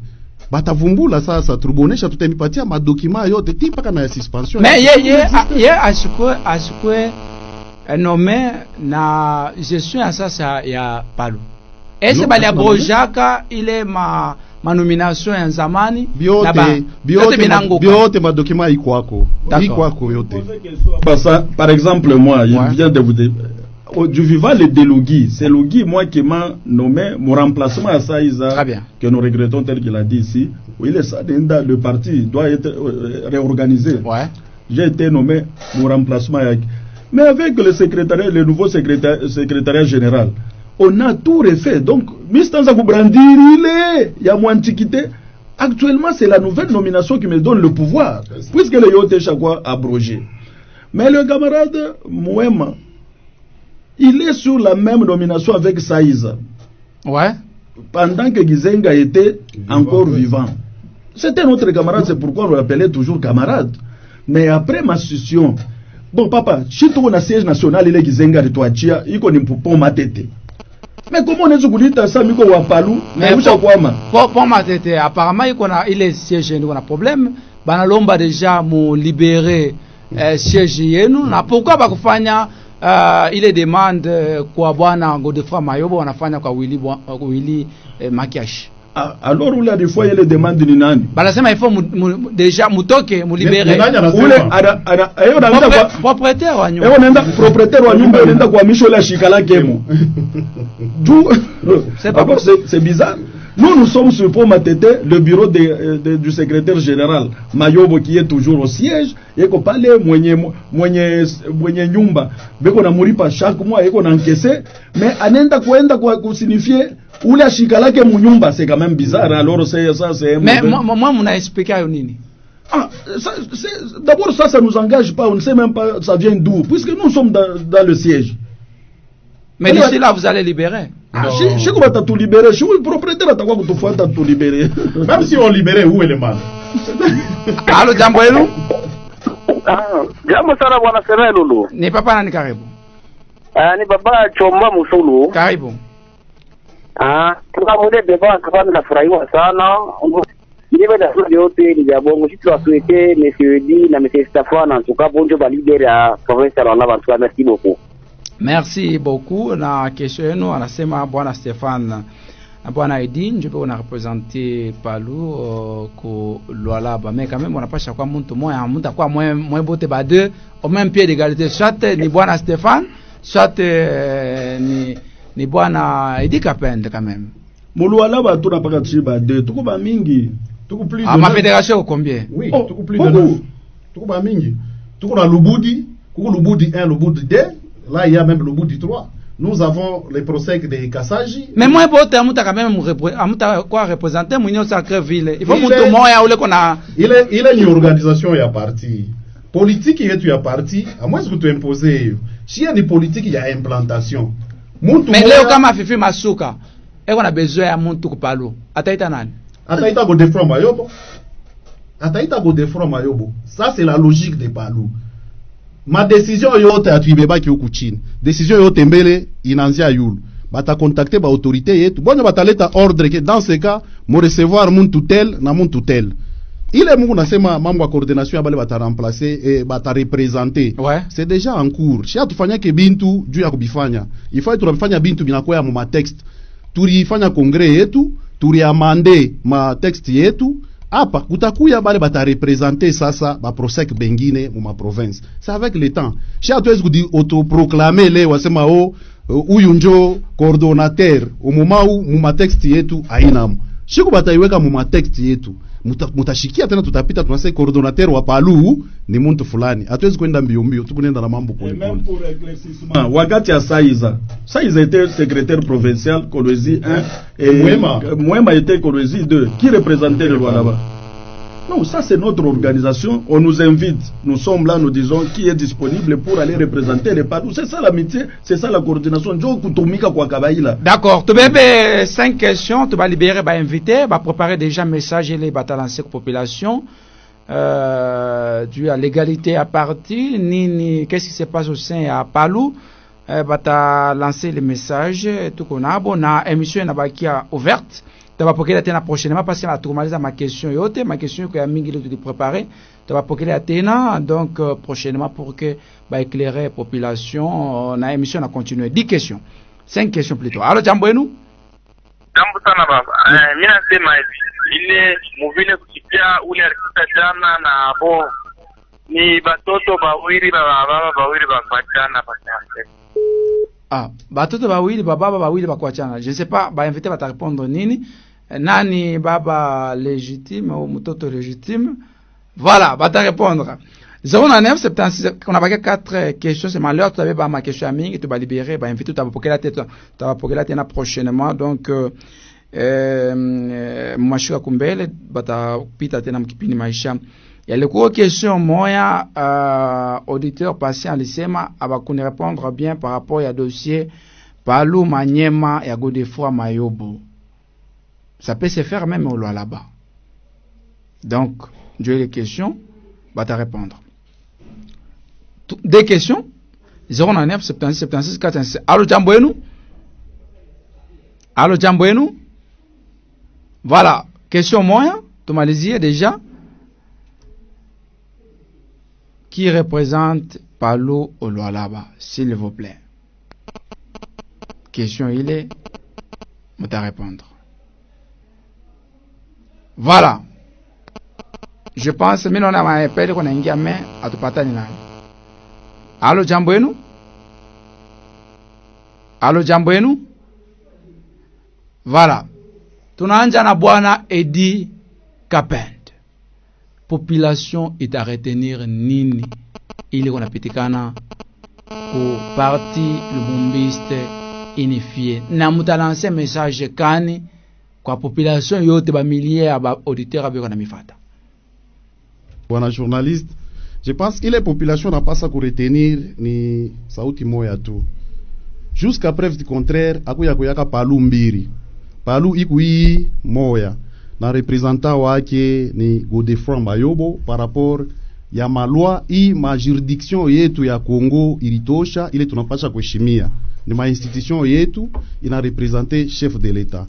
Batavumbula sasa turubonesha tutemipatia ma document yote tipaka na suspension. Mais ye ashukwe nommé na gestion sasa ya Palu. Ese bali abrojaka ile ma nomination ya zamani biote ma document ikwako yote. Par exemple moi je viens de vous dire du vivant le Delogui, c'est Logui moi qui m'a nommé mon remplacement à Saïza que nous regrettons tel qu'il a dit ici. Oui, le parti doit être réorganisé. Ouais. J'ai été nommé mon remplacement mais avec le nouveau secrétariat général, on a tout refait. Donc, Mistanza Koubrandir, il y a moins antiquité. Actuellement, c'est la nouvelle nomination qui me donne le pouvoir, puisque le Yote Chakwa abrogé. Mais le camarade Mouema, il est sur la même nomination avec Saïza. Ouais. Pendant que Gizenga était encore vivant. C'était notre camarade, c'est pourquoi on l'appelait toujours camarade. Mais après ma succession, bon papa, si tu as un siège national, il est Gizenga de Toachia, il connaît pour ma tête. Mais comment on est sur le ça, Miko Wapalu, mais où ça quoi pour ma tête, apparemment, il est siège, il y a un problème. Banalomba déjà m'a libéré siège yenu. Pourquoi pas kufanya ile demande kwa bwana Godefroid Mayobo wanafanya kwa Willy Makiash. Alors où là des fois il y a les demandes ni nani. Balasema il faut déjà mutoke mu libérer. Propriétaire wa nyumba. Nenda propriétaire wa nyumba nenda kwa misho la shikala kemo. C'est bizarre. Nous sommes sur Pomatete, le bureau du secrétaire général Mayobo qui est toujours au siège. Et qu'on parle mwenye nyumba. Beko na muripa chaque mois et qu'on encaissé. Mais anenda kwa signifier ou la chikalake munyumba, c'est quand même bizarre. Alors c'est ça, c'est. Mais moi, mon a expliqué à Nini. Ah, d'abord ça nous engage pas. On ne sait même pas ça vient d'où, puisque nous sommes dans le siège. Mais d'ici là, vous allez libérer. Ah, je crois que tu tout libéré. Je suis le propriétaire, tu vas tout libérer. Même si on libérait, où est le mal? Allô, Jambo Elu? Jambo sana bwana Serelulu. Ni papa nani karibu? Ni baba Chomba Musulu. Karibu. Tukamwende deba kafanya nafurahiwa sana. Ndiye da sio yote ni ya bongo sisi wasuete monsieur Edi na monsieur Stefan en tout cas bonjo ba leader ya province la Lava tu merci beaucoup. Merci beaucoup na question yenu anasema bwana Stefan na bwana Edi njope on a représenté Palu ko Lualaba mais quand même on a pas chaque mtu moya mtu kwa moins bote ba deux au même pied d'égalité soit ni bwana Stefan soit ni bwana Edi Kapende quand même. Mulualaba tu na paka chiba de tuko ba mingi. Tuko plus de ma fédération combien? Oui, tuko plus de 9. Tuko ba mingi. Tuko na Lubudi, kuko Lubudi 1, Lubudi 2, là il y a même Lubudi 3. Nous avons les procès de Kassaji. Mais moi bote amuta quand même amuta quoi représenter Munyo Sacreville. Il faut muto moya ule kona il est une organisation ya parti. Politique yetu ya parti, à moins que tu imposer. Si il y a des politiques, il y a implantation. Mais leo kama Fifi Masuka eko na besoin ya muntu kupalo ataita nani? Ataita Godefroid Mayobo. Ataita Godefroid Mayobo. Ça c'est la logique de Palu. Ma décision yote atuibeba ki ukuchini. Décision yote mbele inanzia yulu. Bata contacter ba autorité yetu. Bonyo bataleta ordre que dans ce cas mo recevoir muntu tel na muntu tel. Ile mungu nasema mambo ya coordination ya bale bata remplacer et bata représenter. Ouais. C'est déjà en cours. Si atufanya ke bintu juu ya kubifanya. Il faut être bifanya bintu binakoya mu ma texte. tulifanya kongre yetu, tuliamande ma texte yetu, hapa kutakuya bale batarepresente sasa ba prosek bengine mu ma province. C'est avec le temps. Cha tuwezi kudi autoproclamer le wasema huyu njo coordonnateur au moment où mu ma texte yetu ainamu. Shiku bataiweka mu ma texte yetu. Mutashikia tena tutapita tunasema coordonnateur wa Palu ni muntu fulani. Hatuwezi kwenda mbio mbio, tukunenda na mambo pole pole. Pour éclaircissement, wakati ya Saiza était secrétaire provincial Kolwezi 1 et Mwema était Kolwezi 2. Qui représentait le roi là-bas? Non, ça c'est notre organisation. On nous invite. Nous sommes là, nous disons qui est disponible pour aller représenter les Palou. C'est ça l'amitié, c'est ça la coordination. D'accord. Tu veux 5 questions, tu vas libérer, bah inviter, bah préparer déjà message et les lancer aux populations. Dû à l'égalité à partir, ni qu'est-ce qui se passe au sein à Palou. Bah lancer les messages, tout qu'on a. Bon, na émission n'a qui a ouverte. Tu vas poker la tena prochainement parce que la tourmalisa ma question yote, ma question que Mingi de préparer. Tu vas poker la tena donc prochainement pour que bah éclairer la population. Na émission a continué 10 questions. 5 questions plutôt. Alors jambo yenu? Jambo sana baba. Mimi nasema hivi, ile muvile kusikia ule alikita jana na bo ni batoto bawili baba bawili bakachana pachana. Ah, batoto bawili baba bawili bakuachana. Je ne sais pas, ba invité va te répondre nini. Nani baba légitime ou mtoto légitime. Voilà, va te répondre. 09 76 on a pas 4 questions, c'est malheur, tu avais pas ma question à mingi, tu vas libérer, ba invité tu vas poker la tête, tu vas poker la tête prochainement donc mwashika kumbele bata pita tena mkipindi maisha. Yalikuwa question moya auditeur patient alisema abakuni répondre bien par rapport à dossier Palu Manyema ya Godefroid Mayobo. Ça peut se faire même au là-bas. Donc, j'ai les questions, va te répondre. Des questions 09 76 76 46. Allô Jamboenu? Allô Jamboenu? Voilà, question moya, tu m'as dit déjà. Qui représente Palu au Lualaba, s'il vous plaît? Question il est, je vais répondre. Voilà. Je pense que nous avons un peu de qu'on a un gamin à tout partager. Allô Jamboenu? Allô Jamboenu? Voilà. Tunaanza na bwana Edi Kapend. Population est à retenir nini ili kunapitikana ku parti lubumbiste unifié na mutalanse message kani kwa population yote ba milliers ba auditeurs abiko na mifata. Bwana journaliste, je pense que les populations n'a pas ça pour retenir ni sauti moya tu. Jusqu'à preuve du contraire, akuya kuyaka Palu mbiri. Palu ikui moya. Na représentant wake ni Godefroid Mayobo par rapport ya malwa i ma juridiction yetu ya Congo ilitosha ile tunapasha kuheshimia. Ni ma institution yetu ina representer chef de l'État.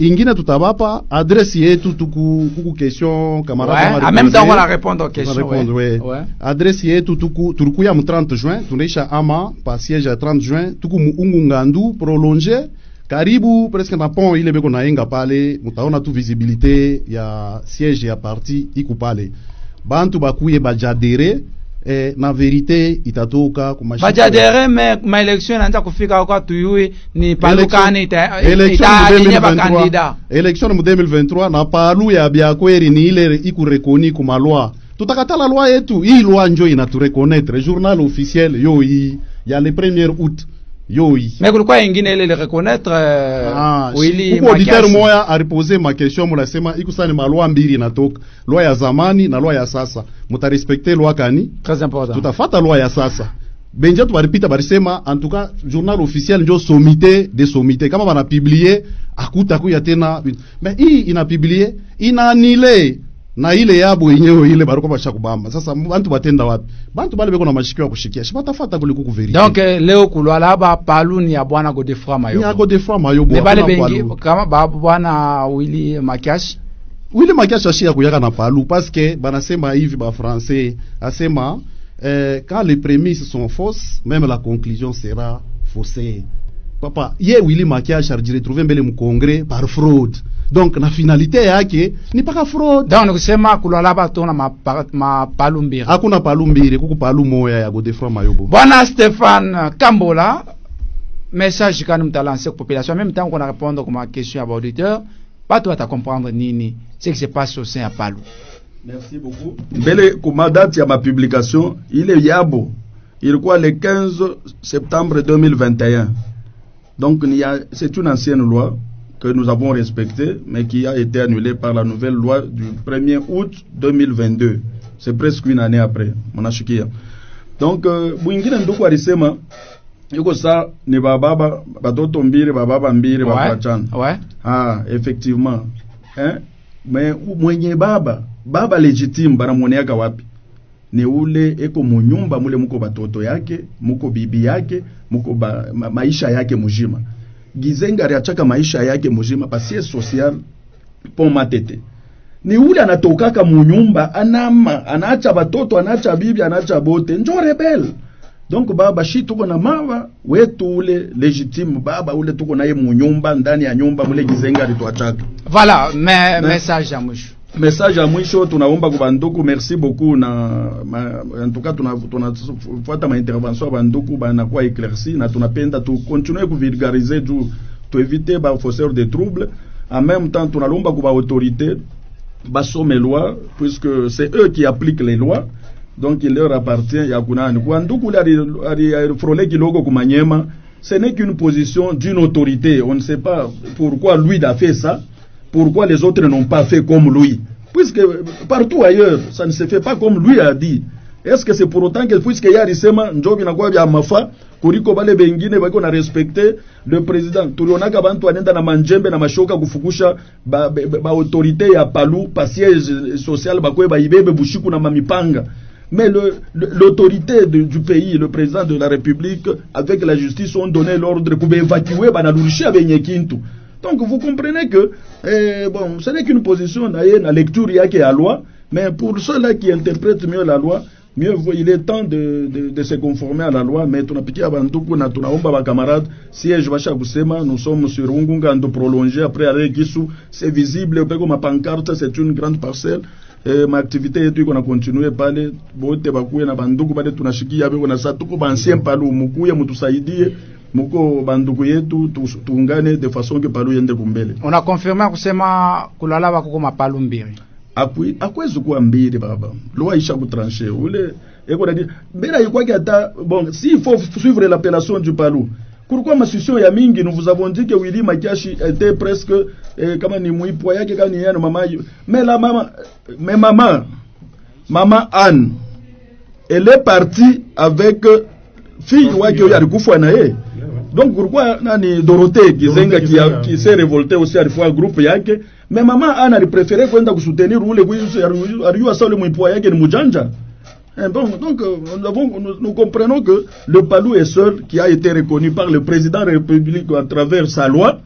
Ingine tutabapa adresse yetu tuku question camarade. Ouais, en même temps on va répondre aux questions. Ouais. Adresse yetu tulikuya mu 30 juin, tunaisha ama pa siège ya 30 juin, tuku muungu ngandu prolonger karibu presque na pont ile beko naenga pale, mutaona tu visibilité ya siège ya parti iku pale. Bantu bakuye bajadere na vérité itatoka kumashika. Bajadere ma élection inaanza kufika kwa tuyui ni Palu kani élection mu 2023 na Palu ya biakweri ni ile iku reconi kuma loi. Tutakatala loi yetu, hii loi njo inatu reconnaître journal officiel yo hii ya le 1er août. Mais pourquoi ingine ile reconnaître Willy auditeur moya a reposé ma question mulasema ikusani malwa mbili natoka loi ya zamani na loi ya sasa mutarespecter loi kani très important tutafata loi ya sasa benja tu baripita barisema en tout cas journal officiel njo sommité de sommité kama bana publier akuta kuya tena mais hii ina publier ina anile na ile yabo yenyewe ile baroko basha kubamba sasa bantu batenda wapi bantu bale beko na mashikio ya kushikia shibatafuta kule kuku verite donc leo kulwalaba Palu ni ya bwana Godefroid Mayobo ni ya Godefroid Mayobo ne bale bengi kama bwana Willy Makiash ashia kuyaka na Palu parce que banasema hivi ba français asema quand les prémices sont fausses même la conclusion sera faussée papa ye Willy Makiash alijiretrouver mbele mu congrès par fraude. Donc na finalité yake ni paka fraude. Donc kusema kulwalaba tona mapalumbiri. Hakuna palumbiri, kuko palu moya ya Godefroid Mayobo. Bwana Stéphane Kambola, message quand nous lancer la population, en même temps qu'on a répondre à ma question à l'auditeur, pas toi à comprendre nini ce qui se passe au sein à Palu. Merci beaucoup. Belle comme date ya ma publication, il est yabo. Il quoi le 15 septembre 2021. Donc c'est une ancienne loi que nous avons respectée mais qui a été annulée par la nouvelle loi du 1er août 2022. C'est presque une année après. Monashikia. Donc mwingine ndugu alisema yuko saa ni baba batoto mbili baba mbili bapachana. Ouais. Ah, effectivement. Mais mwenye baba legitime banamuoneaka wapi? Ni ule eko munyumba mule muko batoto yake, muko bibi yake, muko maisha yake mujima. Gizenga aliachaka maisha yake mujima pasie social pon matete. Ni ule anatokaka munyumba anaacha batoto, anaacha bibi, anaacha bote, njo rebel. Donc baba shi tuko na mama wetu ule legitime baba ule tuko naye munyumba ndani ya nyumba mule Gizenga alituachaka. Voilà, message à mwisho. Message à mwisho tunaomba kwa banduku, merci beaucoup en tout cas tunafuata ma intervention banduku banakuwa éclairci na tunapenda tu continuer ku vulgariser tu éviter ba faussaires de troubles. En même temps tunalomba kwa autorité basome loi puisque c'est eux qui appliquent les lois. Donc il leur appartient ya kunani kwa nduku ali frole kilogo kumanyema, ce n'est qu'une position d'une autorité. On ne sait pas pourquoi lui a fait ça, pourquoi les autres n'ont pas fait comme lui, puisque partout ailleurs ça ne se fait pas comme lui a dit. Est-ce que c'est pour autant que puisque yarisema njobi na kwa bya mafa kuliko bale bengine bako na respecter le président? Tulionaka bantu anenda na manjembe na mashoka kufukusha ba autorité ya Palu pa siège social bakwe ba ibebe bushiku na mamipanga. Mais l'autorité du pays, le président de la République, avec la justice, ont donné l'ordre pour évacuer Banalurisha avec Nyekintu. Donc vous comprenez que, bon, ce n'est qu'une position, la lecture il y a qui la loi, mais pour ceux-là qui interprètent mieux la loi, mieux il est temps de se conformer à la loi. Mais tu n'as piqué à Bantuku, tu n'as pas camarade, si je vais à nous sommes sur Rungunga, de prolonger après aller Gisu, c'est visible, ma pancarte, c'est une grande parcelle. Ma activité yetu iko na continuer pale bote bakuye na banduku bale tunashikia beko na sasa tuko bancien Palu mukuye mutusaidie muko banduku yetu tuungane de façon que Palu yende kumbele. On a confirmé kusema kulala bako kwa Palu mbiri. Akwezu kwa mbiri baba. Loi isha kutrancher. Ule eko na dire mbira yiko hata bon si il faut suivre l'appellation du Palu. Pourquoi ma session ya mingi nous vous avons dit que Willy Makiash était presque kama ni muipo yake kama ni yana mama, mais la maman Anne elle est partie avec fille wake yali kufa na yeye. Donc pourquoi nani Dorothée Gizenga qui s'est révolté aussi à fois groupe yake, mais maman Anne ali préféré kwenda kusoutenir ule ariyo asale muipo yake ni mujanja. Bon, donc nous comprenons que le Palu est seul qui a été reconnu par le président de la République à travers sa loi.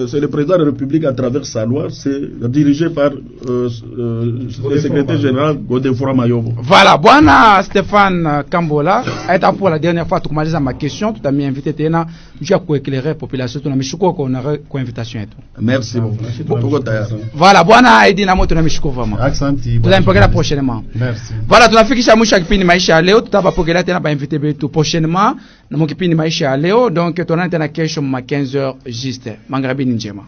C'est le président de la République à travers sa loi, c'est dirigé par le secrétaire général Godefroid Mayobo. Voilà, bwana Stéphane Kambola, est pour la dernière fois tu commences ma question, tu as mis invité tena, je vais éclairer la population, tu as mis chouko qu'on a invitation et tout. Merci beaucoup. Voilà, bwana Edina moto na mishiko vraiment. Aksanti. Tu vas prochainement. Merci. Voilà, tunafikisha mwisho wa kipindi maisha ya leo, tutapokea tena ba invité betu prochainement na mo kipindi maisha ya leo, donc tunaanza tena kesho ma 15h juste. Magharibi njema.